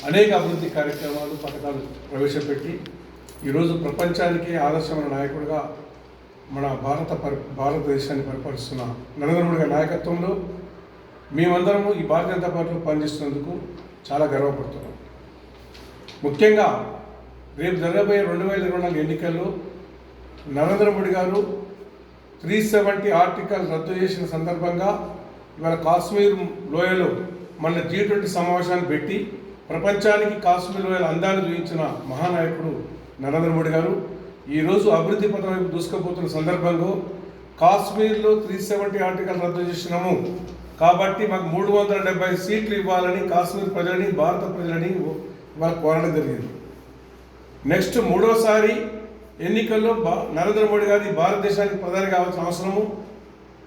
అనేక అభివృద్ధి కార్యక్రమాలు, పథకాలు ప్రవేశపెట్టి ఈరోజు ప్రపంచానికి ఆదర్శమైన నాయకుడిగా మన భారతదేశాన్ని పరిపాలిస్తున్న నరేంద్ర మోడీ గారి నాయకత్వంలో మేమందరము ఈ భారతీయ జనతా పార్టీలో పనిచేస్తున్నందుకు చాలా గర్వపడుతున్నాం. ముఖ్యంగా రేపు జరగబోయే 2024 ఎన్నికల్లో నరేంద్ర మోడీ గారు 370 ఆర్టికల్ రద్దు చేసిన సందర్భంగా ఇవాళ కాశ్మీర్ లోయలో మన G20 సమావేశాన్ని పెట్టి ప్రపంచానికి కాశ్మీర్ లోయల అందాన్ని చూపించిన మహానాయకుడు నరేంద్ర మోడీ గారు ఈరోజు అభివృద్ధి పథం వైపు దూసుకుపోతున్న సందర్భంలో కాశ్మీర్లో 370 ఆర్టికల్ రద్దు చేసినాము కాబట్టి మాకు 370 సీట్లు ఇవ్వాలని కాశ్మీర్ ప్రజలని, భారత ప్రజలని ఇవాళ కోరడం జరిగింది. నెక్స్ట్ మూడోసారి ఎన్నికల్లో నరేంద్ర మోడీ గారి భారతదేశానికి ప్రధాని కావాల్సిన అవసరము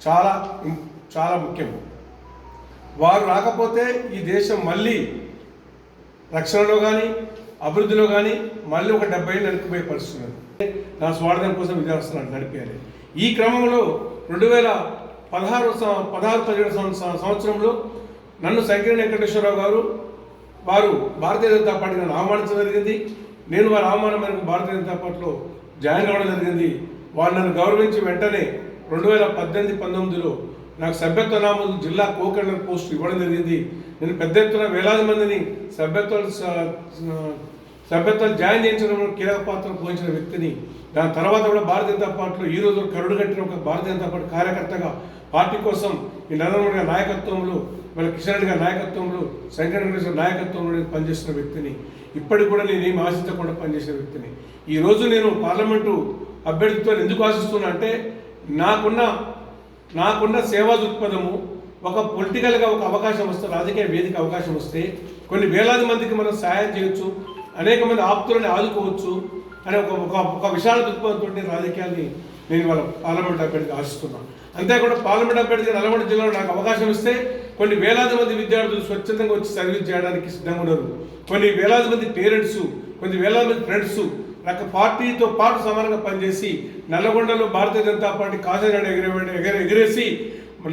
చాలా చాలా ముఖ్యం. వారు రాకపోతే ఈ దేశం మళ్ళీ రక్షణలో కానీ, అభివృద్ధిలో కానీ మళ్ళీ ఒక 70 ఏళ్ళు వెనుకపోయే పరిస్థితి ఉంది. నా స్వార్థం కోసం విద్యావసరాలు నడిపేయాలి. ఈ క్రమంలో 2016-17 సంవత్సరంలో నన్ను సంకిరణ్ వెంకటేశ్వరరావు గారు వారు భారతీయ జనతా పార్టీని ఆహ్వానించడం జరిగింది. నేను వారి ఆహ్వానం మేరకు భారతీయ జనతా పార్టీలో జాయిన్ కావడం జరిగింది. వారు నన్ను గౌరవించి వెంటనే 2018-19లో నాకు సభ్యత్వ నామం జిల్లా కో-కన్వీనర్ పోస్ట్ ఇవ్వడం జరిగింది. నేను పెద్ద ఎత్తున వేలాది మందిని సభ్యత్వాలు జాయిన్ చేయించడంలో కీలక పాత్ర పోషించిన వ్యక్తిని. దాని తర్వాత కూడా భారతీయ జనతా పార్టీలో ఈ రోజు కరుడు కట్టిన ఒక భారతీయ జనతా పార్టీ కార్యకర్తగా పార్టీ కోసం ఈ నరేంద్ర మోడీ గారి నాయకత్వంలో, మన కిషన్ రెడ్డి గారి నాయకత్వంలో, సంకిరణ్ వెంకటేశ్వర నాయకత్వంలో నేను పనిచేస్తున్న వ్యక్తిని. ఇప్పటికి కూడా నేను ఏమి ఆశించకుండా పనిచేసిన వ్యక్తిని. ఈరోజు నేను పార్లమెంటు అభ్యర్థిత్వాన్ని ఎందుకు ఆశిస్తున్నా అంటే నాకున్న సేవా దృక్పథము, ఒక పొలిటికల్గా ఒక అవకాశం వస్తే, రాజకీయ వేదిక అవకాశం వస్తే కొన్ని వేలాది మందికి మనం సహాయం చేయొచ్చు, అనేక మంది ఆప్తులని ఆదుకోవచ్చు అనే ఒక విశాల దృక్పథంతో రాజకీయాన్ని నేను వాళ్ళ పార్లమెంట్ అభ్యర్థిగా ఆశిస్తున్నాను. అంతేకాకుండా పార్లమెంట్ అభ్యర్థిగా నల్గొండ జిల్లాలో నాకు అవకాశం ఇస్తే కొన్ని వేలాది మంది విద్యార్థులు స్వచ్ఛందంగా వచ్చి సర్వీస్ చేయడానికి సిద్ధంగా ఉన్నారు. కొన్ని వేలాది మంది పేరెంట్స్, కొన్ని వేలాది మంది ఫ్రెండ్స్ నాకు పార్టీతో పాటు సమానంగా పనిచేసి నల్లగొండలో భారతీయ జనతా పార్టీ కాజాజెండా ఎగిరేసి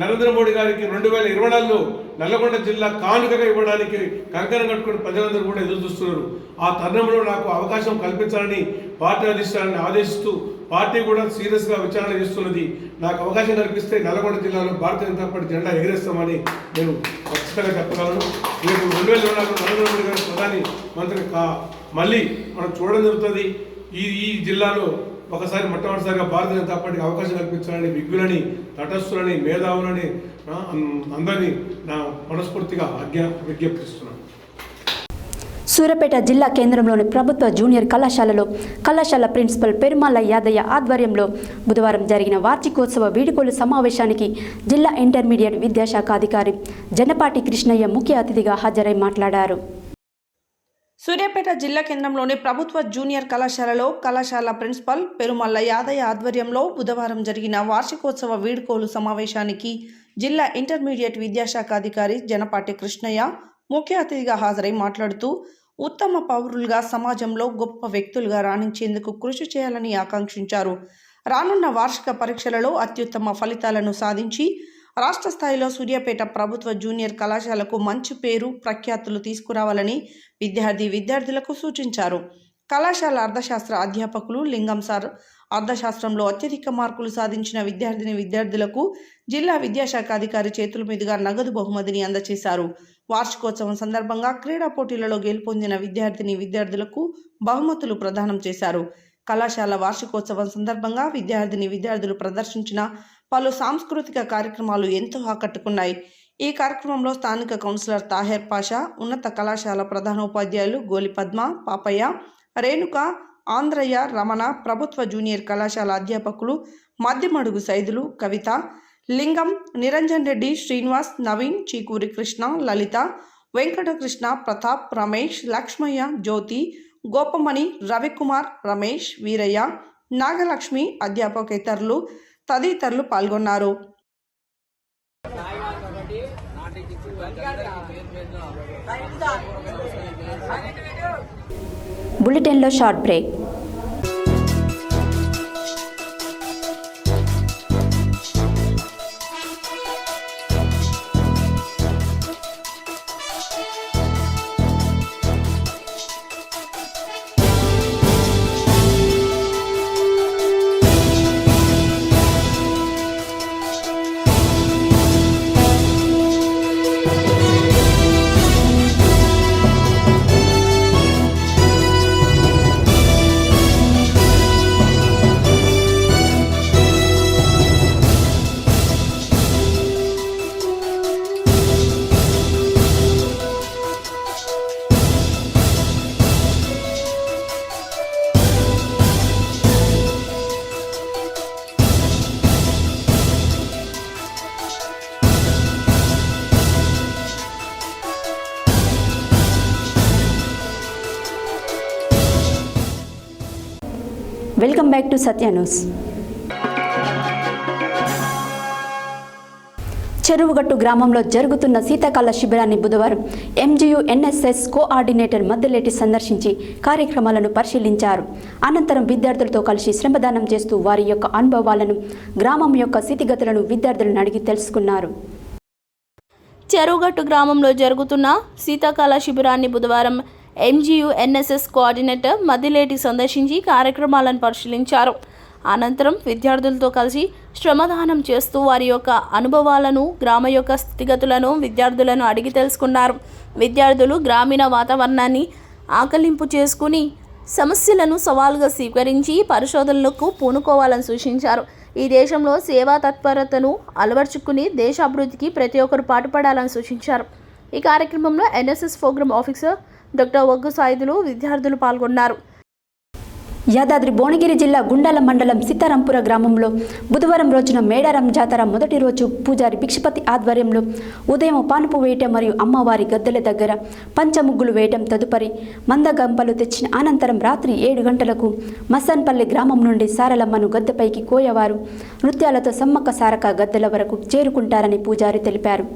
నరేంద్ర మోడీ గారికి 2024లో నల్లగొండ జిల్లా కానుకగా ఇవ్వడానికి కంకణం కట్టుకుని ప్రజలందరూ కూడా ఎదురు చూస్తున్నారు. ఆ తరుణంలో నాకు అవకాశం కల్పించాలని పార్టీ అధిష్టానాన్ని ఆదేశిస్తూ పార్టీ కూడా సీరియస్గా విచారణ చేస్తున్నది. నాకు అవకాశం కల్పిస్తే నల్లగొండ జిల్లాలో భారతీయ జనతా పార్టీ జెండా ఎగిరేస్తామని నేను ఖచ్చితంగా చెప్పగలను. రేపు 2024లో నరేంద్ర మోడీ గారి ప్రధాని మంత్రి మళ్ళీ మనం చూడడం జరుగుతుంది. ఈ జిల్లాలో ఒకసారి మొట్టమొదటిసారిగా భారతీయ జనతా పార్టీకి అవకాశం కల్పించాలని విజ్ఞులని, తటస్థులని, మేధావులని అందరినీ నా మనస్ఫూర్తిగా విజ్ఞప్తిస్తున్నాను. సూర్యాపేట జిల్లా కేంద్రంలోని ప్రభుత్వ జూనియర్ కళాశాల ప్రిన్సిపల్ పెరుమాళ్ల యాదయ్య ఆధ్వర్యంలో బుధవారం జరిగిన వార్షికోత్సవ వీడ్కోలు సమావేశానికి జిల్లా ఇంటర్మీడియట్ విద్యాశాఖ అధికారి జనపాటి కృష్ణయ్య ముఖ్య అతిథిగా హాజరై మాట్లాడారు. సూర్యాపేట జిల్లా కేంద్రంలోని ప్రభుత్వ జూనియర్ కళాశాల ప్రిన్సిపల్ పెరుమల్ల యాదయ్య ఆధ్వర్యంలో బుధవారం జరిగిన వార్షికోత్సవ వీడ్కోలు సమావేశానికి జిల్లా ఇంటర్మీడియట్ విద్యాశాఖ అధికారి జనపాటి కృష్ణయ్య ముఖ్య అతిథిగా హాజరై మాట్లాడుతూ ఉత్తమ పౌరులుగా సమాజంలో గొప్ప వ్యక్తులుగా రాణించేందుకు కృషి చేయాలని ఆకాంక్షించారు. రానున్న వార్షిక పరీక్షలలో అత్యుత్తమ ఫలితాలను సాధించి రాష్ట్ర స్థాయిలో సూర్యాపేట ప్రభుత్వ జూనియర్ కళాశాలకు మంచి పేరు ప్రఖ్యాతులు తీసుకురావాలని విద్యార్థులకు సూచించారు. కళాశాల అర్థశాస్త్ర అధ్యాపకులు లింగం సార్ అర్థశాస్త్రంలో అత్యధిక మార్కులు సాధించిన విద్యార్థులకు జిల్లా విద్యాశాఖ అధికారి చేతుల మీదుగా నగదు బహుమతిని అందజేశారు. వార్షికోత్సవం సందర్భంగా క్రీడా పోటీలలో గెలుపొందిన విద్యార్థులకు బహుమతులు ప్రదానం చేశారు. కళాశాల వార్షికోత్సవం సందర్భంగా విద్యార్థులు ప్రదర్శించిన పలు సాంస్కృతిక కార్యక్రమాలు ఎంతో ఆకట్టుకున్నాయి. ఈ కార్యక్రమంలో స్థానిక కౌన్సిలర్ తాహెర్ పాషా, ఉన్నత కళాశాల ప్రధానోపాధ్యాయులు గోలి పద్మ, పాపయ్య, రేణుక, ఆంధ్రయ్య, రమణ, ప్రభుత్వ జూనియర్ కళాశాల అధ్యాపకులు మధ్యమడుగు సైదులు, కవిత, లింగం, నిరంజన్ రెడ్డి, శ్రీనివాస్, నవీన్, చీకూరి కృష్ణ, లలిత, వెంకటకృష్ణ, ప్రతాప్, రమేష్, లక్ష్మయ్య, జ్యోతి, గోపమణి, రవికుమార్, రమేష్, వీరయ్య, నాగలక్ష్మి, అధ్యాపకేతరులు తదితరులు పాల్గొన్నారు. బులెటిన్లో short break. Welcome back to Satya news. Cheruvugattu గ్రామంలో జరుగుతున్న శీతాకాల శిబిరాన్ని బుధవారం ఎంజీయూ ఎన్ఎస్ఎస్ కోఆర్డినేటర్ మద్దెలేటి సందర్శించి కార్యక్రమాలను పరిశీలించారు. అనంతరం విద్యార్థులతో కలిసి శ్రమదానం చేస్తూ వారి యొక్క అనుభవాలను, గ్రామం యొక్క స్థితిగతులను విద్యార్థులను అడిగి తెలుసుకున్నారు. చెరువుగట్టు గ్రామంలో జరుగుతున్న శీతాకాల శిబిరాన్ని బుధవారం ఎంజీయూ ఎన్ఎస్ఎస్ కోఆర్డినేటర్ మద్దిలేటి సందర్శించి కార్యక్రమాలను పరిశీలించారు. అనంతరం విద్యార్థులతో కలిసి శ్రమదానం చేస్తూ వారి యొక్క అనుభవాలను, గ్రామ యొక్క స్థితిగతులను విద్యార్థులను అడిగి తెలుసుకున్నారు. విద్యార్థులు గ్రామీణ వాతావరణాన్ని ఆకలింపు చేసుకుని సమస్యలను సవాలుగా స్వీకరించి పరిశోధనలకు పూనుకోవాలని సూచించారు. ఈ దేశంలో సేవా తత్పరతను అలవర్చుకుని దేశ అభివృద్ధికి ప్రతి ఒక్కరు పాటుపడాలని సూచించారు. ఈ కార్యక్రమంలో ఎన్ఎస్ఎస్ ప్రోగ్రామ్ ఆఫీసర్ డాక్టర్ ఒగ్గు సాయిదులు, విద్యార్థులు పాల్గొన్నారు. యాదాద్రి భువనగిరి జిల్లా గుండాల మండలం సీతారాంపుర గ్రామంలో బుధవారం రోజున మేడారం జాతర మొదటి రోజు పూజారి భిక్షపతి ఆధ్వర్యంలో ఉదయం పానుపు వేయటం మరియు అమ్మవారి గద్దెల దగ్గర పంచముగ్గులు వేయటం, తదుపరి మందగంపలు తెచ్చిన అనంతరం రాత్రి 7 గంటలకు మస్సన్పల్లి గ్రామం నుండి సారలమ్మను గద్దెపైకి కోయవారు నృత్యాలతో సమ్మక్క సారక గద్దెల వరకు చేరుకుంటారని పూజారి తెలిపారు.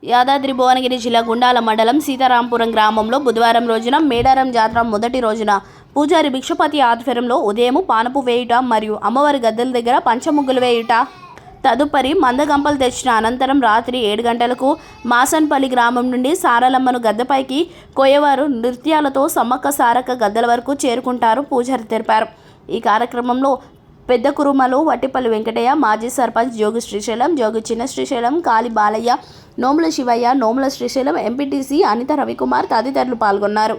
యాదాద్రి భువనగిరి జిల్లా గుండాల మండలం సీతారాంపురం గ్రామంలో బుధవారం రోజున మేడారం జాతర మొదటి రోజున పూజారి భిక్షపతి ఆధ్వర్యంలో ఉదయం పానపు వేయుట మరియు అమ్మవారి గద్దెల దగ్గర పంచముగ్గులు వేయుట, తదుపరి మందగంపలు తెచ్చిన అనంతరం రాత్రి 7 గంటలకు మాసన్పల్లి గ్రామం నుండి సారలమ్మను గద్దెపైకి కోయవారు నృత్యాలతో సమ్మక్క సారక్క గద్దెల వరకు చేరుకుంటారు పూజారి తెలిపారు. ఈ కార్యక్రమంలో పెద్ద కురుమలు, వట్టిపల్లి వెంకటయ్య, మాజీ సర్పంచ్ జోగు శ్రీశైలం, జోగు చిన్న శ్రీశైలం, కాలి బాలయ్య, నోముల శివయ్య, నోముల శ్రీశైలం, ఎంపీటీసీ అనిత రవికుమార్ తదితరులు పాల్గొన్నారు.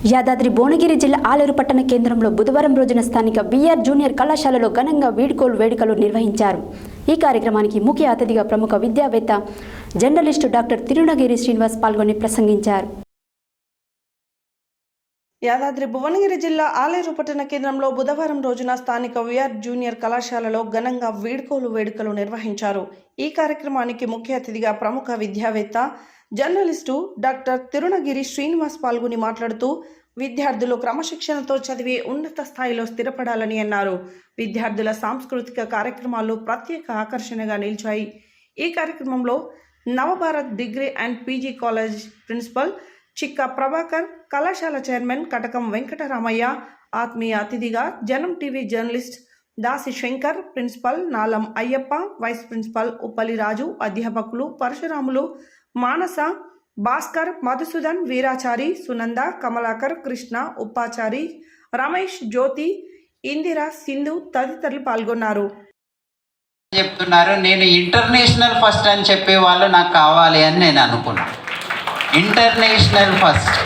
యాదాద్రి భువనగిరి జిల్లా ఆలేరు పట్టణ కేంద్రంలో బుధవారం రోజున స్థానిక విఆర్ జూనియర్ కళాశాలలో ఘనంగా వీడ్కోలు వేడుకలు నిర్వహించారు. ఈ కార్యక్రమానికి ముఖ్య అతిథిగా ప్రముఖ విద్యావేత్త జర్నలిస్టు డాక్టర్ తిరునగిరి శ్రీనివాస్ పాల్గొని ప్రసంగించారు. యాదాద్రి భువనగిరి జిల్లా ఆలేరు పట్టణ కేంద్రంలో బుధవారం రోజున స్థానిక విఆర్ జూనియర్ కళాశాలలో ఘనంగా వీడ్కోలు వేడుకలు నిర్వహించారు. ఈ కార్యక్రమానికి ముఖ్య అతిథిగా ప్రముఖ విద్యావేత్త జర్నలిస్టు డాక్టర్ తిరునగిరి శ్రీనివాస్ పాల్గొని మాట్లాడుతూ విద్యార్థులు క్రమశిక్షణతో చదివి ఉన్నత స్థాయిలో స్థిరపడాలని అన్నారు. విద్యార్థుల సాంస్కృతిక కార్యక్రమాలు ప్రత్యేక ఆకర్షణగా నిలిచాయి. ఈ కార్యక్రమంలో Navabharat degree and PG college principal Chikka Prabhakar, కళాశాల చైర్మన్ కటకం వెంకటరామయ్య, ఆత్మీయ అతిథిగా Janam TV journalist Dasi Shankar, principal Nalam Ayyappa, vice principal Uppali Raju, అధ్యాపకులు పరశురాములు, మానస, భాస్కర్, మధుసూదన్, వీరాచారి, సునంద, కమలాకర్, కృష్ణ, ఉప్పాచారి, రమేష్, జ్యోతి, ఇందిరా, సింధు తదితరులు పాల్గొన్నారు. చెప్తున్నారు నేను ఇంటర్నేషనల్ ఫస్ట్ అని చెప్పే వాళ్ళు నాకు కావాలి అని నేను అనుకున్నా. ఇంటర్నేషనల్ ఫస్ట్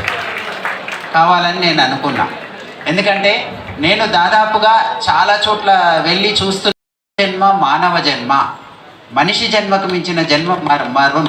కావాలని నేను అనుకున్నా. ఎందుకంటే నేను దాదాపుగా చాలా చోట్ల వెళ్ళి చూస్తున్న జన్మ మానవ జన్మ, మనిషి జన్మకు మించిన జన్మ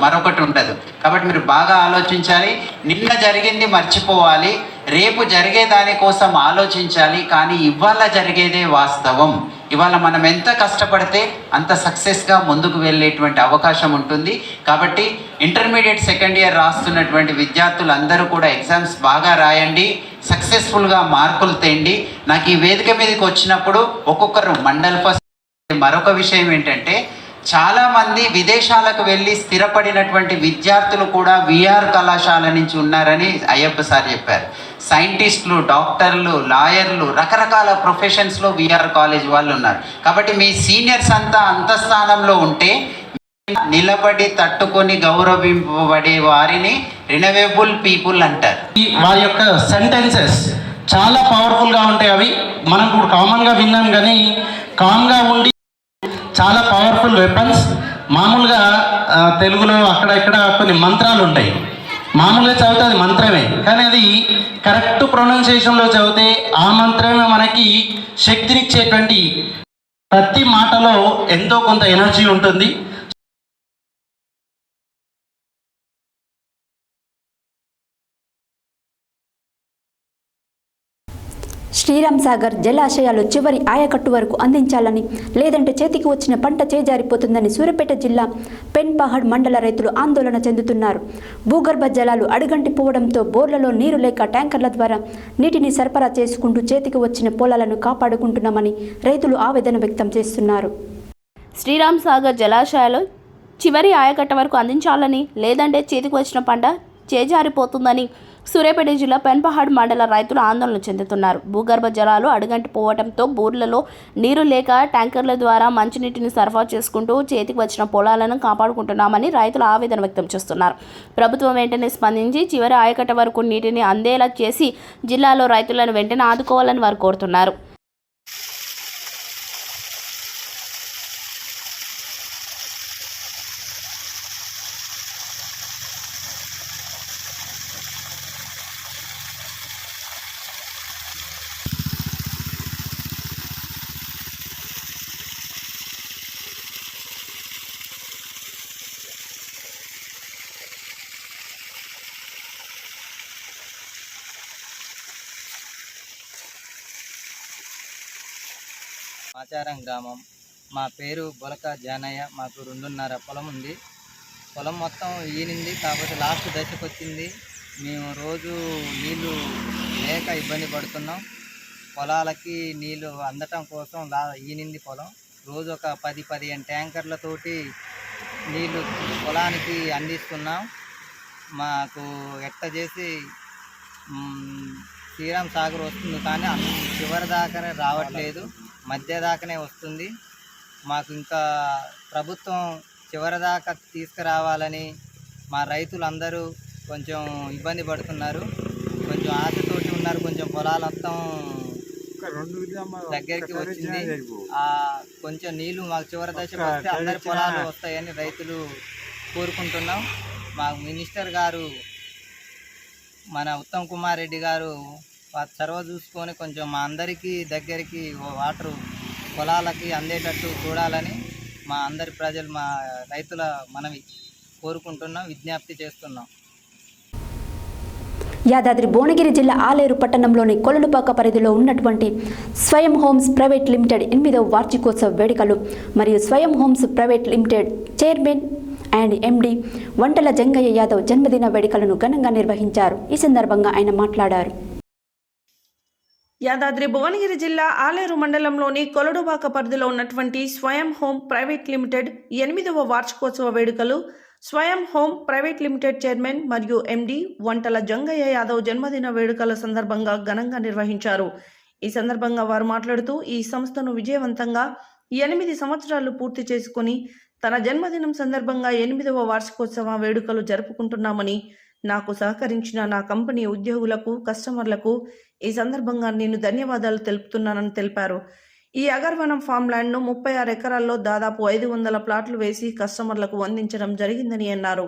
మరొకటి ఉండదు. కాబట్టి మీరు బాగా ఆలోచించాలి. నిన్న జరిగింది మర్చిపోవాలి, రేపు జరిగే దానికోసం ఆలోచించాలి. కానీ ఇవాళ జరిగేదే వాస్తవం. ఇవాళ మనం ఎంత కష్టపడితే అంత సక్సెస్గా ముందుకు వెళ్ళేటువంటి అవకాశం ఉంటుంది. కాబట్టి ఇంటర్మీడియట్ సెకండ్ ఇయర్ రాస్తున్నటువంటి విద్యార్థులందరూ కూడా ఎగ్జామ్స్ బాగా రాయండి, సక్సెస్ఫుల్గా మార్కులు తేండి. నాకు ఈ వేదిక మీదకి వచ్చినప్పుడు ఒక్కొక్కరు మండల్ ఫస్ట్. మరొక విషయం ఏంటంటే చాలామంది విదేశాలకు వెళ్ళి స్థిరపడినటువంటి విద్యార్థులు కూడా విఆర్ కళాశాల నుంచి ఉన్నారని అయ్యప్ప సార్ చెప్పారు. సైంటిస్టులు, డాక్టర్లు, లాయర్లు, రకరకాల ప్రొఫెషన్స్లో విఆర్ కాలేజ్ వాళ్ళు ఉన్నారు. కాబట్టి మీ సీనియర్స్ అంతా అంతఃస్థానంలో ఉంటే నిలబడి తట్టుకొని గౌరవింపబడే వారిని రినవేబుల్ పీపుల్ అంటారు. వారి యొక్క సెంటెన్సెస్ చాలా పవర్ఫుల్గా ఉంటాయి. అవి మనం ఇప్పుడు కామన్గా విన్నాం, కానీ కామ్గా ఉండి చాలా పవర్ఫుల్ వెపన్స్. మామూలుగా తెలుగులో అక్కడ ఇక్కడ కొన్ని మంత్రాలు ఉంటాయి. మామూలుగా చదివితే అది మంత్రమే, కానీ అది కరెక్ట్ ప్రొనౌన్సియేషన్లో చదివితే ఆ మంత్రమే మనకి శక్తినిచ్చేటువంటి. ప్రతి మాటలో ఎంతో కొంత ఎనర్జీ ఉంటుంది. శ్రీరామ్ సాగర్ జలాశయాలు చివరి ఆయకట్టు వరకు అందించాలని, లేదంటే చేతికి వచ్చిన పంట చేజారిపోతుందని సూర్యాపేట జిల్లా పెన్పహాడ్ మండల రైతులు ఆందోళన చెందుతున్నారు. భూగర్భ జలాలు అడుగంటిపోవడంతో బోర్లలో నీరు లేక ట్యాంకర్ల ద్వారా నీటిని సరఫరా చేసుకుంటూ చేతికి వచ్చిన పొలాలను కాపాడుకుంటున్నామని రైతులు ఆవేదన వ్యక్తం చేస్తున్నారు. శ్రీరామ్ సాగర్ జలాశయాలు చివరి ఆయకట్ట వరకు అందించాలని, లేదంటే చేతికి వచ్చిన పంట చేజారిపోతుందని సూర్యాపేట జిల్లా పెన్పహాడ్ మండల రైతులు ఆందోళన చెందుతున్నారు. భూగర్భ జలాలు అడుగంటిపోవడంతో బోర్లలో నీరు లేక ట్యాంకర్ల ద్వారా మంచినీటిని సరఫరా చేసుకుంటూ చేతికి వచ్చిన పొలాలను కాపాడుకుంటున్నామని రైతులు ఆవేదన వ్యక్తం చేస్తున్నారు. ప్రభుత్వం వెంటనే స్పందించి చివరి ఆయకట్ట వరకు నీటిని అందేలా చేసి జిల్లాలో రైతులను వెంటనే ఆదుకోవాలని వారు కోరుతున్నారు. ఆచారం గ్రామం. మా పేరు బొలక జానయ్య. మాకు 2.5 పొలం ఉంది. పొలం మొత్తం ఈనింది, కాబట్టి లాస్ట్ దశకు వచ్చింది. మేము రోజు నీళ్ళు లేక ఇబ్బంది పడుతున్నాం. పొలాలకి నీళ్ళు అందటం కోసం ఈనింది పొలం. రోజు ఒక 10-15 ట్యాంకర్లతోటి నీళ్ళు పొలానికి అందిస్తున్నాం. మాకు ఎట్ట చేసి శ్రీరామ్ సాగర్ వస్తుంది, కానీ చివరి దాకానే రావట్లేదు, మధ్య దాకానే వస్తుంది. మాకు ఇంకా ప్రభుత్వం చివరి దాకా తీసుకురావాలని మా రైతులందరూ కొంచెం ఇబ్బంది పడుతున్నారు. కొంచెం ఆశతోటి ఉన్నారు. కొంచెం పొలాలు మొత్తం దగ్గరికి వచ్చింది. కొంచెం నీళ్ళు మాకు చివరి దశకు వస్తే అందరి పొలాలు వస్తాయని రైతులు కోరుకుంటున్నాం. మాకు మినిస్టర్ గారు మన ఉత్తమ్ కుమార్ రెడ్డి గారు చొరవ చూసుకొని కొంచెం మా అందరికీ దగ్గరికి వాటరు పొలాలకి అందేటట్టు చూడాలని మా అందరి ప్రజలు, మా రైతుల మనవి కోరుకుంటున్నాం, విజ్ఞప్తి చేస్తున్నాం. యాదాద్రి భువనగిరి జిల్లా ఆలేరు పట్టణంలోని కొలనుపాక పరిధిలో ఉన్నటువంటి స్వయం హోమ్స్ ప్రైవేట్ లిమిటెడ్ 8వ వార్షికోత్సవ వేడుకలు మరియు స్వయం homes private limited chairman and MD వంటల జంగయ్య యాదవ్ జన్మదిన వేడుకలను ఘనంగా నిర్వహించారు. ఈ సందర్భంగా ఆయన మాట్లాడారు. యాదాద్రి భువనగిరి జిల్లా ఆలేరు మండలంలోని కొలనుపాక పరిధిలో ఉన్నటువంటి స్వయం హోమ్ ప్రైవేట్ లిమిటెడ్ 8వ వార్షికోత్సవ వేడుకలు స్వయం హోమ్ ప్రైవేట్ లిమిటెడ్ చైర్మన్ మరియు ఎండి వంటల జంగయ్య యాదవ్ జన్మదిన వేడుకల సందర్భంగా ఘనంగా నిర్వహించారు. ఈ సందర్భంగా వారు మాట్లాడుతూ ఈ సంస్థను విజయవంతంగా 8 సంవత్సరాలు పూర్తి చేసుకుని తన జన్మదినం సందర్భంగా 8వ వార్షికోత్సవ వేడుకలు జరుపుకుంటున్నామని, నాకు సహకరించిన నా కంపెనీ ఉద్యోగులకు, కస్టమర్లకు ఈ సందర్భంగా నేను ధన్యవాదాలు తెలుపుతున్నానని తెలిపారు. ఈ అగర్వనం ఫామ్ ల్యాండ్ను 36 ఎకరాల్లో దాదాపు 500 ప్లాట్లు వేసి కస్టమర్లకు అందించడం జరిగిందని అన్నారు.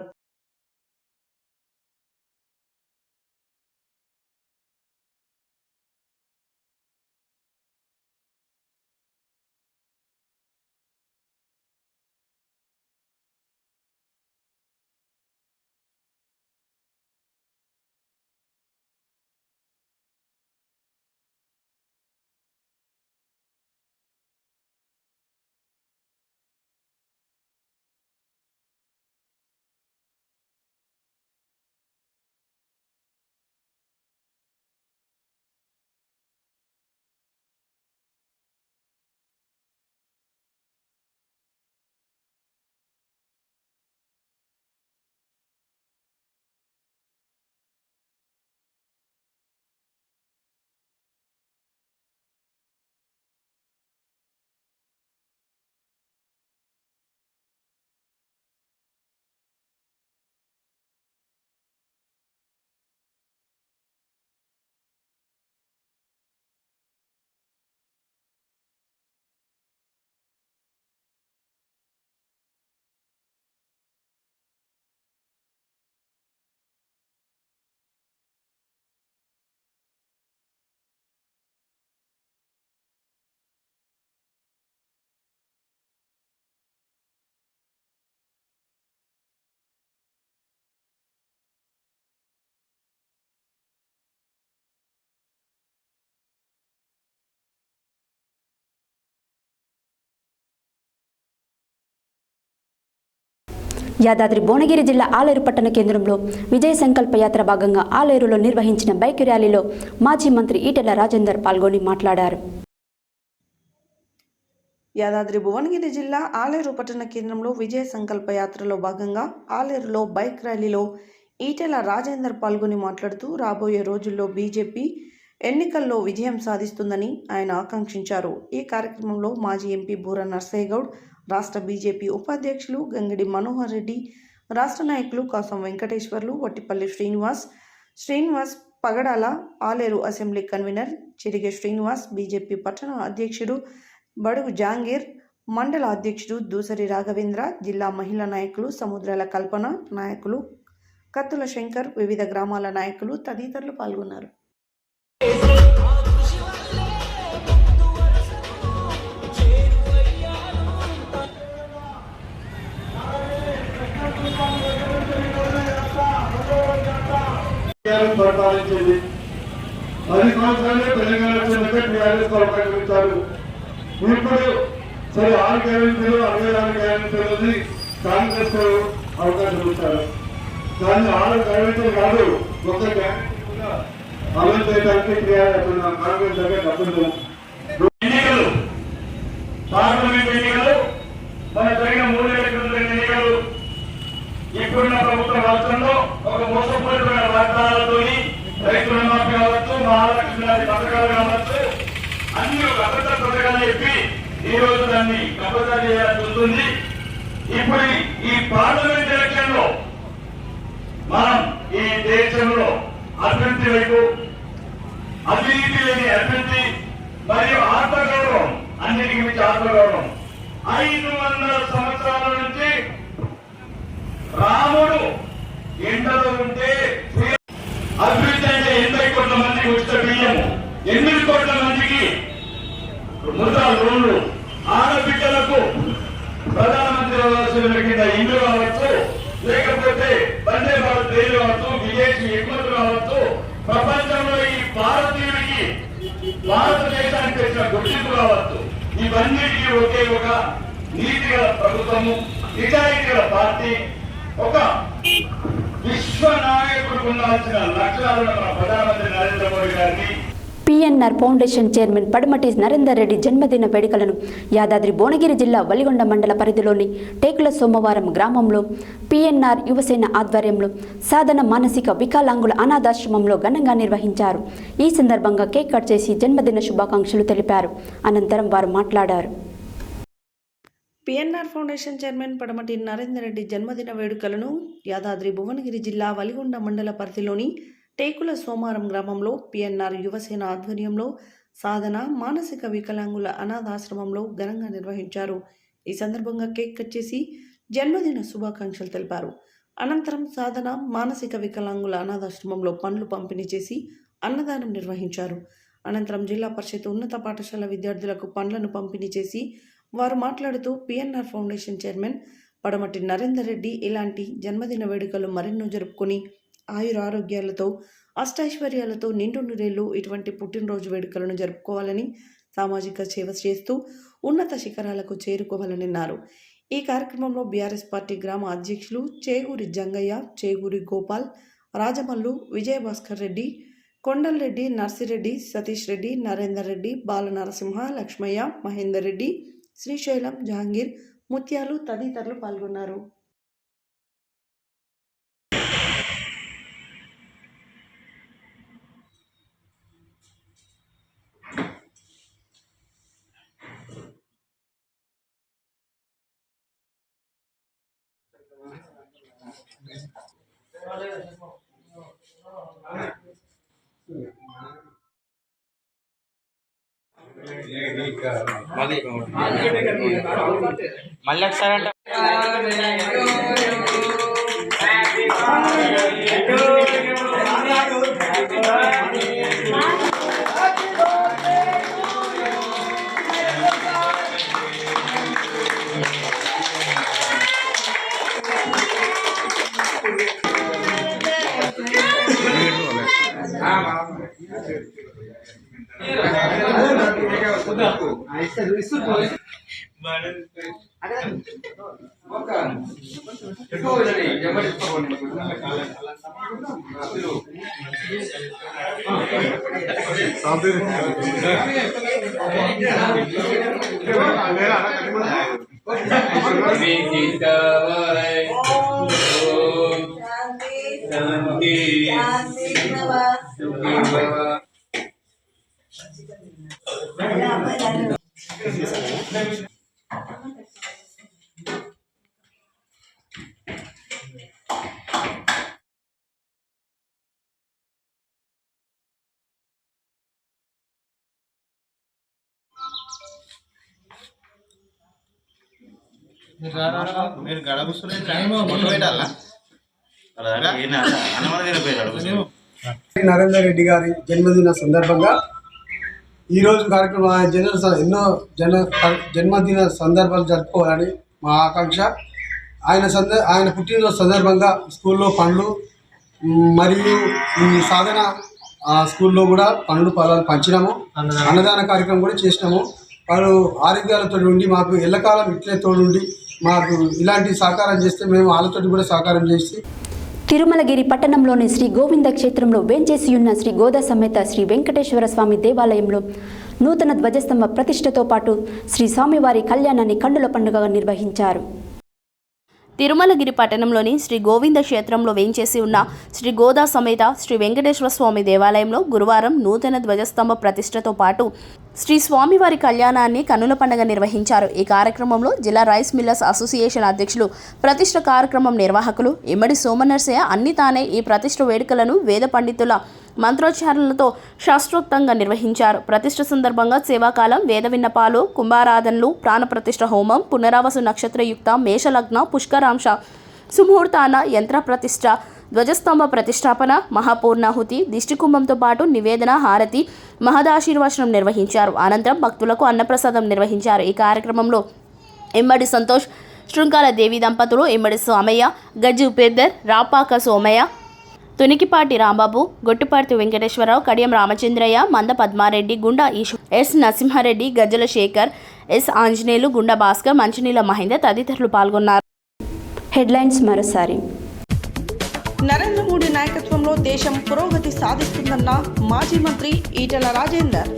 యాదాద్రి భువనగిరి జిల్లా ఆలేరు పట్టణ కేంద్రంలో విజయ సంకల్ప యాత్ర భాగంగా ఆలేరులో నిర్వహించిన బైక్ ర్యాలీలో మాజీ మంత్రి ఈటెల రాజేందర్ పాల్గొని మాట్లాడారు. యాదాద్రి భువనగిరి జిల్లా ఆలేరు పట్టణ కేంద్రంలో విజయ సంకల్ప యాత్రలో భాగంగా ఆలేరులో బైక్ ర్యాలీలో ఈటెల రాజేందర్ పాల్గొని మాట్లాడుతూ రాబోయే రోజుల్లో బీజేపీ ఎన్నికల్లో విజయం సాధిస్తుందని ఆయన ఆకాంక్షించారు. ఈ కార్యక్రమంలో మాజీ ఎంపీ బూర నర్సయ్య గౌడ్, రాష్ట్ర బీజేపీ ఉపాధ్యక్షులు గంగిడి మనోహర్ రెడ్డి, రాష్ట్ర నాయకులు Kasam Venkateshwarlu, Vattipalli Srinivas Pagadala, Aleru assembly convener Chirige Srinivas, BJP పట్టణ అధ్యక్షుడు బడుగు జాంగీర్, మండల అధ్యక్షుడు దూసరి రాఘవేంద్ర, జిల్లా మహిళా నాయకులు సముద్రాల కల్పన, నాయకులు కత్తుల శంకర్, వివిధ గ్రామాల నాయకులు తదితరులు పాల్గొన్నారు. పరిపాలించింది 10 సంవత్సరాలే తెలంగాణ వచ్చినాక టీఆర్ఎస్ అవకాశం. ఇప్పుడు సరే 6 గ్యారెంటీలు 64 గ్యారెంటీలు కాంగ్రెస్ అవకాశం ఇచ్చారు. కానీ 6 గ్యారెంటీలు కాదు, ఒక గ్యారెంటీ కూడా అమలు చేయడానికి కాంగ్రెస్ దగ్గర డబ్బులు. ఎన్నికలు, పార్లమెంట్ ఎన్నికలు, మన జరిగిన 3 ఏళ్ల క్రితం ఎన్నికలు, ఇప్పుడున్న ప్రభుత్వ రాష్ట్రంలో ఒక మోసపూరితమైన వాగ్దానాలతో రైతు రుణమాఫీ కావచ్చు, మహాలక్ష్మి లాంటి పథకాలు కావచ్చు, అన్ని ఒక అబద్ధ పథకాలు చెప్పి ఈ రోజు దాన్ని కబ్జా చేయాల్సి ఉంటుంది. ఇప్పుడు ఈ పార్లమెంట్ ఎలక్షన్ లో మనం ఈ దేశంలో అభివృద్ధి వైపు, అవినీతి లేని అభివృద్ధి మరియు ఆత్మగౌరవం, అన్నిటికీ మించి ఆత్మగౌరవం. 500 సంవత్సరాల నుంచి రాముడు ఎండలో ఉంటే అభివృద్ధి లోన్లు, ఆడబిడ్డలకు ప్రధానమంత్రి ఆవాస్ కింద ఇల్లు కావచ్చు, లేకపోతే వందే భారత్ రైలు కావచ్చు, విదేశీ ఎగుమతులు కావచ్చు, ప్రపంచంలో ఈ భారతీయుడికి భారతదేశానికి తెచ్చిన గుర్తింపు కావచ్చు, ఇవన్నిటికీ ఒకే ఒక నీతి గల ప్రభుత్వము, నిజాయితీ గల పార్టీ, ఒక విశ్వ నాయకుడు ఉండాల్సిన లక్ష్యాలను మన ప్రధానమంత్రి నరేంద్ర మోడీ గారిని పిఎన్ఆర్ ఫౌండేషన్ చైర్మన్ పడమటి నరేందర్ రెడ్డి జన్మదిన వేడుకలను యాదాద్రి భువనగిరి జిల్లా వలిగొండ మండల పరిధిలోని టేకుల సోమవారం గ్రామంలో పిఎన్ఆర్ యువసేన ఆధ్వర్యంలో సాధన మానసిక వికలాంగుల అనాథాశ్రమంలో ఘనంగా నిర్వహించారు. ఈ సందర్భంగా కేక్ కట్ చేసి జన్మదిన శుభాకాంక్షలు తెలిపారు. అనంతరం వారు మాట్లాడారు. పిఎన్ఆర్ ఫౌండేషన్ చైర్మన్ పడమటి నరేందర్ రెడ్డి జన్మదిన వేడుకలను యాదాద్రి భువనగిరి జిల్లా వలిగొండ మండల పరిధిలోని టేకుల సోమారం గ్రామంలో పిఎన్ఆర్ యువసేన ఆధ్వర్యంలో సాధన మానసిక వికలాంగుల అనాథాశ్రమంలో ఘనంగా నిర్వహించారు. ఈ సందర్భంగా కేక్ కట్ చేసి జన్మదిన శుభాకాంక్షలు తెలిపారు. అనంతరం సాధన మానసిక వికలాంగుల అనాథాశ్రమంలో పండ్లు పంపిణీ చేసి అన్నదానం నిర్వహించారు. అనంతరం జిల్లా పరిషత్ ఉన్నత పాఠశాల విద్యార్థులకు పండ్లను పంపిణీ చేసి వారు మాట్లాడుతూ పిఎన్ఆర్ ఫౌండేషన్ చైర్మన్ పడమటి నరేందర్ రెడ్డి ఇలాంటి జన్మదిన వేడుకలు మరెన్నో జరుపుకొని ఆయురారోగ్యాలతో అష్టైశ్వర్యాలతో నిండు నూరేళ్లు ఇటువంటి పుట్టినరోజు వేడుకలను జరుపుకోవాలని, సామాజిక సేవ చేస్తూ ఉన్నత శిఖరాలకు చేరుకోవాలని అన్నారు. ఈ కార్యక్రమంలో బీఆర్ఎస్ పార్టీ గ్రామ అధ్యక్షులు చేగూరి జంగయ్య, చేగూరి గోపాల్, రాజమల్లు, విజయభాస్కర్ రెడ్డి, కొండలరెడ్డి, నర్సిరెడ్డి, సతీష్ రెడ్డి, నరేందర్ రెడ్డి, బాల నరసింహ, లక్ష్మయ్య, మహేందర్ రెడ్డి, శ్రీశైలం, జహాంగీర్, ముత్యాలు తదితరులు పాల్గొన్నారు. మళ్ళీ ఒకసారి అంటే మీరు గడప నరేందర్ రెడ్డి గారి జన్మదిన సందర్భంగా ఈరోజు కార్యక్రమం ఎన్నో జన్మదిన సందర్భాలు జరుపుకోవాలని మా ఆకాంక్ష. ఆయన పుట్టినరోజు సందర్భంగా స్కూల్లో పండ్లు మరియు ఈ సాధన స్కూల్లో కూడా పండ్లు పొలాలు పంచినాము. అన్నదాన కార్యక్రమం కూడా చేసినాము. వారు ఆరోగ్యాలతో ఉండి మాకు ఎల్లకాలం ఇట్లే తోడుండి మాకు ఇలాంటి సహకారం చేస్తే మేము వాళ్ళతో కూడా సహకారం చేసి తిరుమలగిరి పట్టణంలోని శ్రీ గోవింద క్షేత్రంలో వేంచేసియున్న శ్రీ గోదా సమేత శ్రీ వెంకటేశ్వర స్వామి దేవాలయంలో నూతన ధ్వజస్తంభ ప్రతిష్టతో పాటు శ్రీ స్వామివారి కళ్యాణాన్ని కన్నుల పండుగగా నిర్వహించారు. తిరుమలగిరి పట్టణంలోని శ్రీ గోవింద క్షేత్రంలో వేంచేసి ఉన్న శ్రీ గోదా సమేత శ్రీ వెంకటేశ్వర స్వామి దేవాలయంలో గురువారం నూతన ధ్వజస్తంభ ప్రతిష్టతో పాటు శ్రీ స్వామివారి కళ్యాణాన్ని కన్నుల పండుగ నిర్వహించారు. ఈ కార్యక్రమంలో జిల్లా రైస్ మిల్లర్స్ అసోసియేషన్ అధ్యక్షులు, ప్రతిష్ట కార్యక్రమం నిర్వాహకులు ఇమ్మడి సోమనర్సయ్య అన్ని తానే ఈ ప్రతిష్ట వేడుకలను వేద పండితుల మంత్రోచ్చారణలతో శాస్త్రోక్తంగా నిర్వహించారు. ప్రతిష్ట సందర్భంగా సేవాకాలం, వేద విన్నపాలు, కుంభారాధనలు, ప్రాణప్రతిష్ఠ హోమం, పునరావసు నక్షత్రయుక్త మేషలగ్న పుష్కరాంశ సుముహూర్తాన యంత్ర ప్రతిష్ట, ధ్వజస్తంభ ప్రతిష్టాపన, మహాపూర్ణాహుతి, దిష్టికుంభంతో పాటు నివేదన, హారతి, మహదాశీర్వచనం నిర్వహించారు. అనంతరం భక్తులకు అన్నప్రసాదం నిర్వహించారు. ఈ కార్యక్రమంలో ఇమ్మడి సంతోష్, శృంగాల దేవి దంపతులు, ఇమ్మడి సోమయ్య, గజ్జి ఉపేందర్, రాపాక సోమయ్య, తునికిపాటి రాంబాబు, గొట్టుపాటి వెంకటేశ్వరరావు, కడియం రామచంద్రయ్య, మంద పద్మారెడ్డి, గుండా ఈశ్వర్, ఎస్ నరసింహారెడ్డి, గజ్జల శేఖర్, ఎస్ ఆంజనేయులు, గుండా భాస్కర్, మంచినీళ్ళ మహేందర్ తదితరులు పాల్గొన్నారు. హెడ్లైన్స్ మరోసారి. నరేంద్ర మోడీ నాయకత్వంలో దేశం పురోగతి సాధిస్తుందన్న మాజీ మంత్రి ఈటెల రాజేందర్.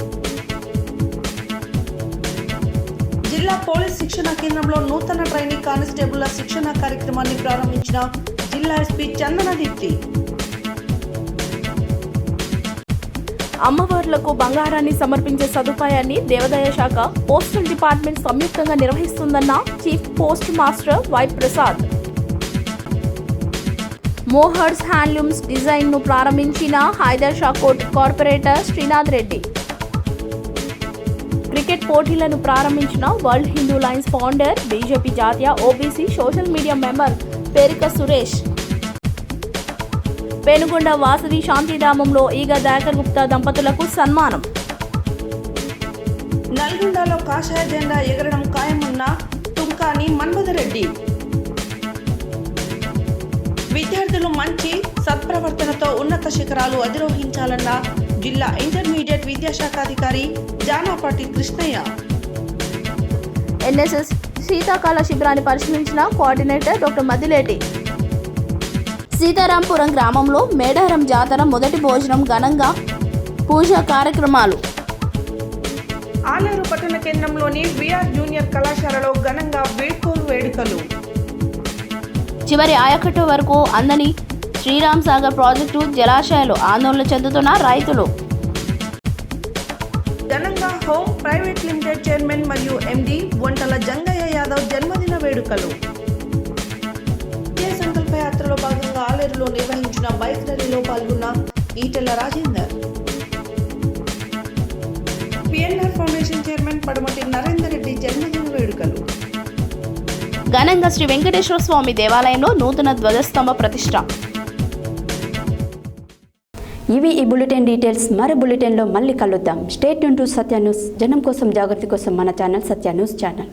జిల్లా పోలీస్ శిక్షణ కేంద్రంలో నూతన ట్రైనీ కానిస్టేబుల్ల శిక్షణ కార్యక్రమాన్ని ప్రారంభించిన జిల్లా ఎస్పీ చందన దీప్తి. అమ్మవార్లకు బంగారాన్ని సమర్పించే సదుపాయాన్ని దేవాదాయ శాఖ, పోస్టల్ డిపార్ట్మెంట్ సంయుక్తంగా నిర్వహిస్తుందన్న chief post master Y Prasad. మోహర్స్ హ్యాండ్లూమ్స్ డిజైన్ను ప్రారంభించిన Hydershakote corporator Srinath Reddy. Cricket పోటీలను ప్రారంభించిన world Hindu lines founder, BJP జాతీయ OBC social media member Perika Suresh. Penugonda Vasavi శాంతిధామంలో ఈగ దయాకర్ గుప్తా దంపతులకు సన్మానం. నల్గొండలో కాషాయ జెండా ఎగరడం ఖాయమన్న తుంకాని మన్మథరెడ్డి. విద్యార్థులు మంచి సత్ప్రవర్తనతో ఉన్నత శిఖరాలు అధిరోహించాలన్న జిల్లా ఇంటర్మీడియట్ విద్యాశాఖాధికారి జానాపాటి కృష్ణయ్య. ఎన్ఎస్ఎస్ శీతాకాల శిబిరాన్ని పరిశీలించిన కోఆర్డినేటర్ డాక్టర్ మదిలేటి. సీతారాంపురం గ్రామంలో మేడారం జాతర మొదటి భోజనం, ఘనంగా పూజా కార్యక్రమాలు. ఆలేరు పట్టణ కేంద్రంలోని విఆర్ జూనియర్ కళాశాలలో ఘనంగా వీడ్కోలు వేడుకలు. చివరి ఆయకట్టు వరకు అందని శ్రీరామ్ సాగర్ ప్రాజెక్టు జలాశయాలు, ఆందోళన చెందుతున్న రైతులు. ఘనంగా హోమ్ ప్రైవేట్ లిమిటెడ్ చైర్మన్ మరియు ఎండి వంటల జంగయ్య యాదవ్ జన్మదిన వేడుకలు. విజయ సంకల్ప యాత్రలో భాగంగా ఆలేరులో నిర్వహించిన బైక్ ర్యాలీలో పాల్గొన్న Etela Rajender. PNR foundation chairman పడమటి నరేందర్ రెడ్డి జన్మదిన వేడుకలు. ఘనంగా శ్రీ వెంకటేశ్వర స్వామి దేవాలయంలో నూతన ధ్వజస్తంభ ప్రతిష్ట. ఇవి ఈ బులెటిన్ డీటెయిల్స్. మరో బులెటిన్లో మళ్ళీ కలుద్దాం. Stay tune to Satya news. జనం కోసం, జాగృతి కోసం మన ఛానల్ సత్య న్యూస్ ఛానల్.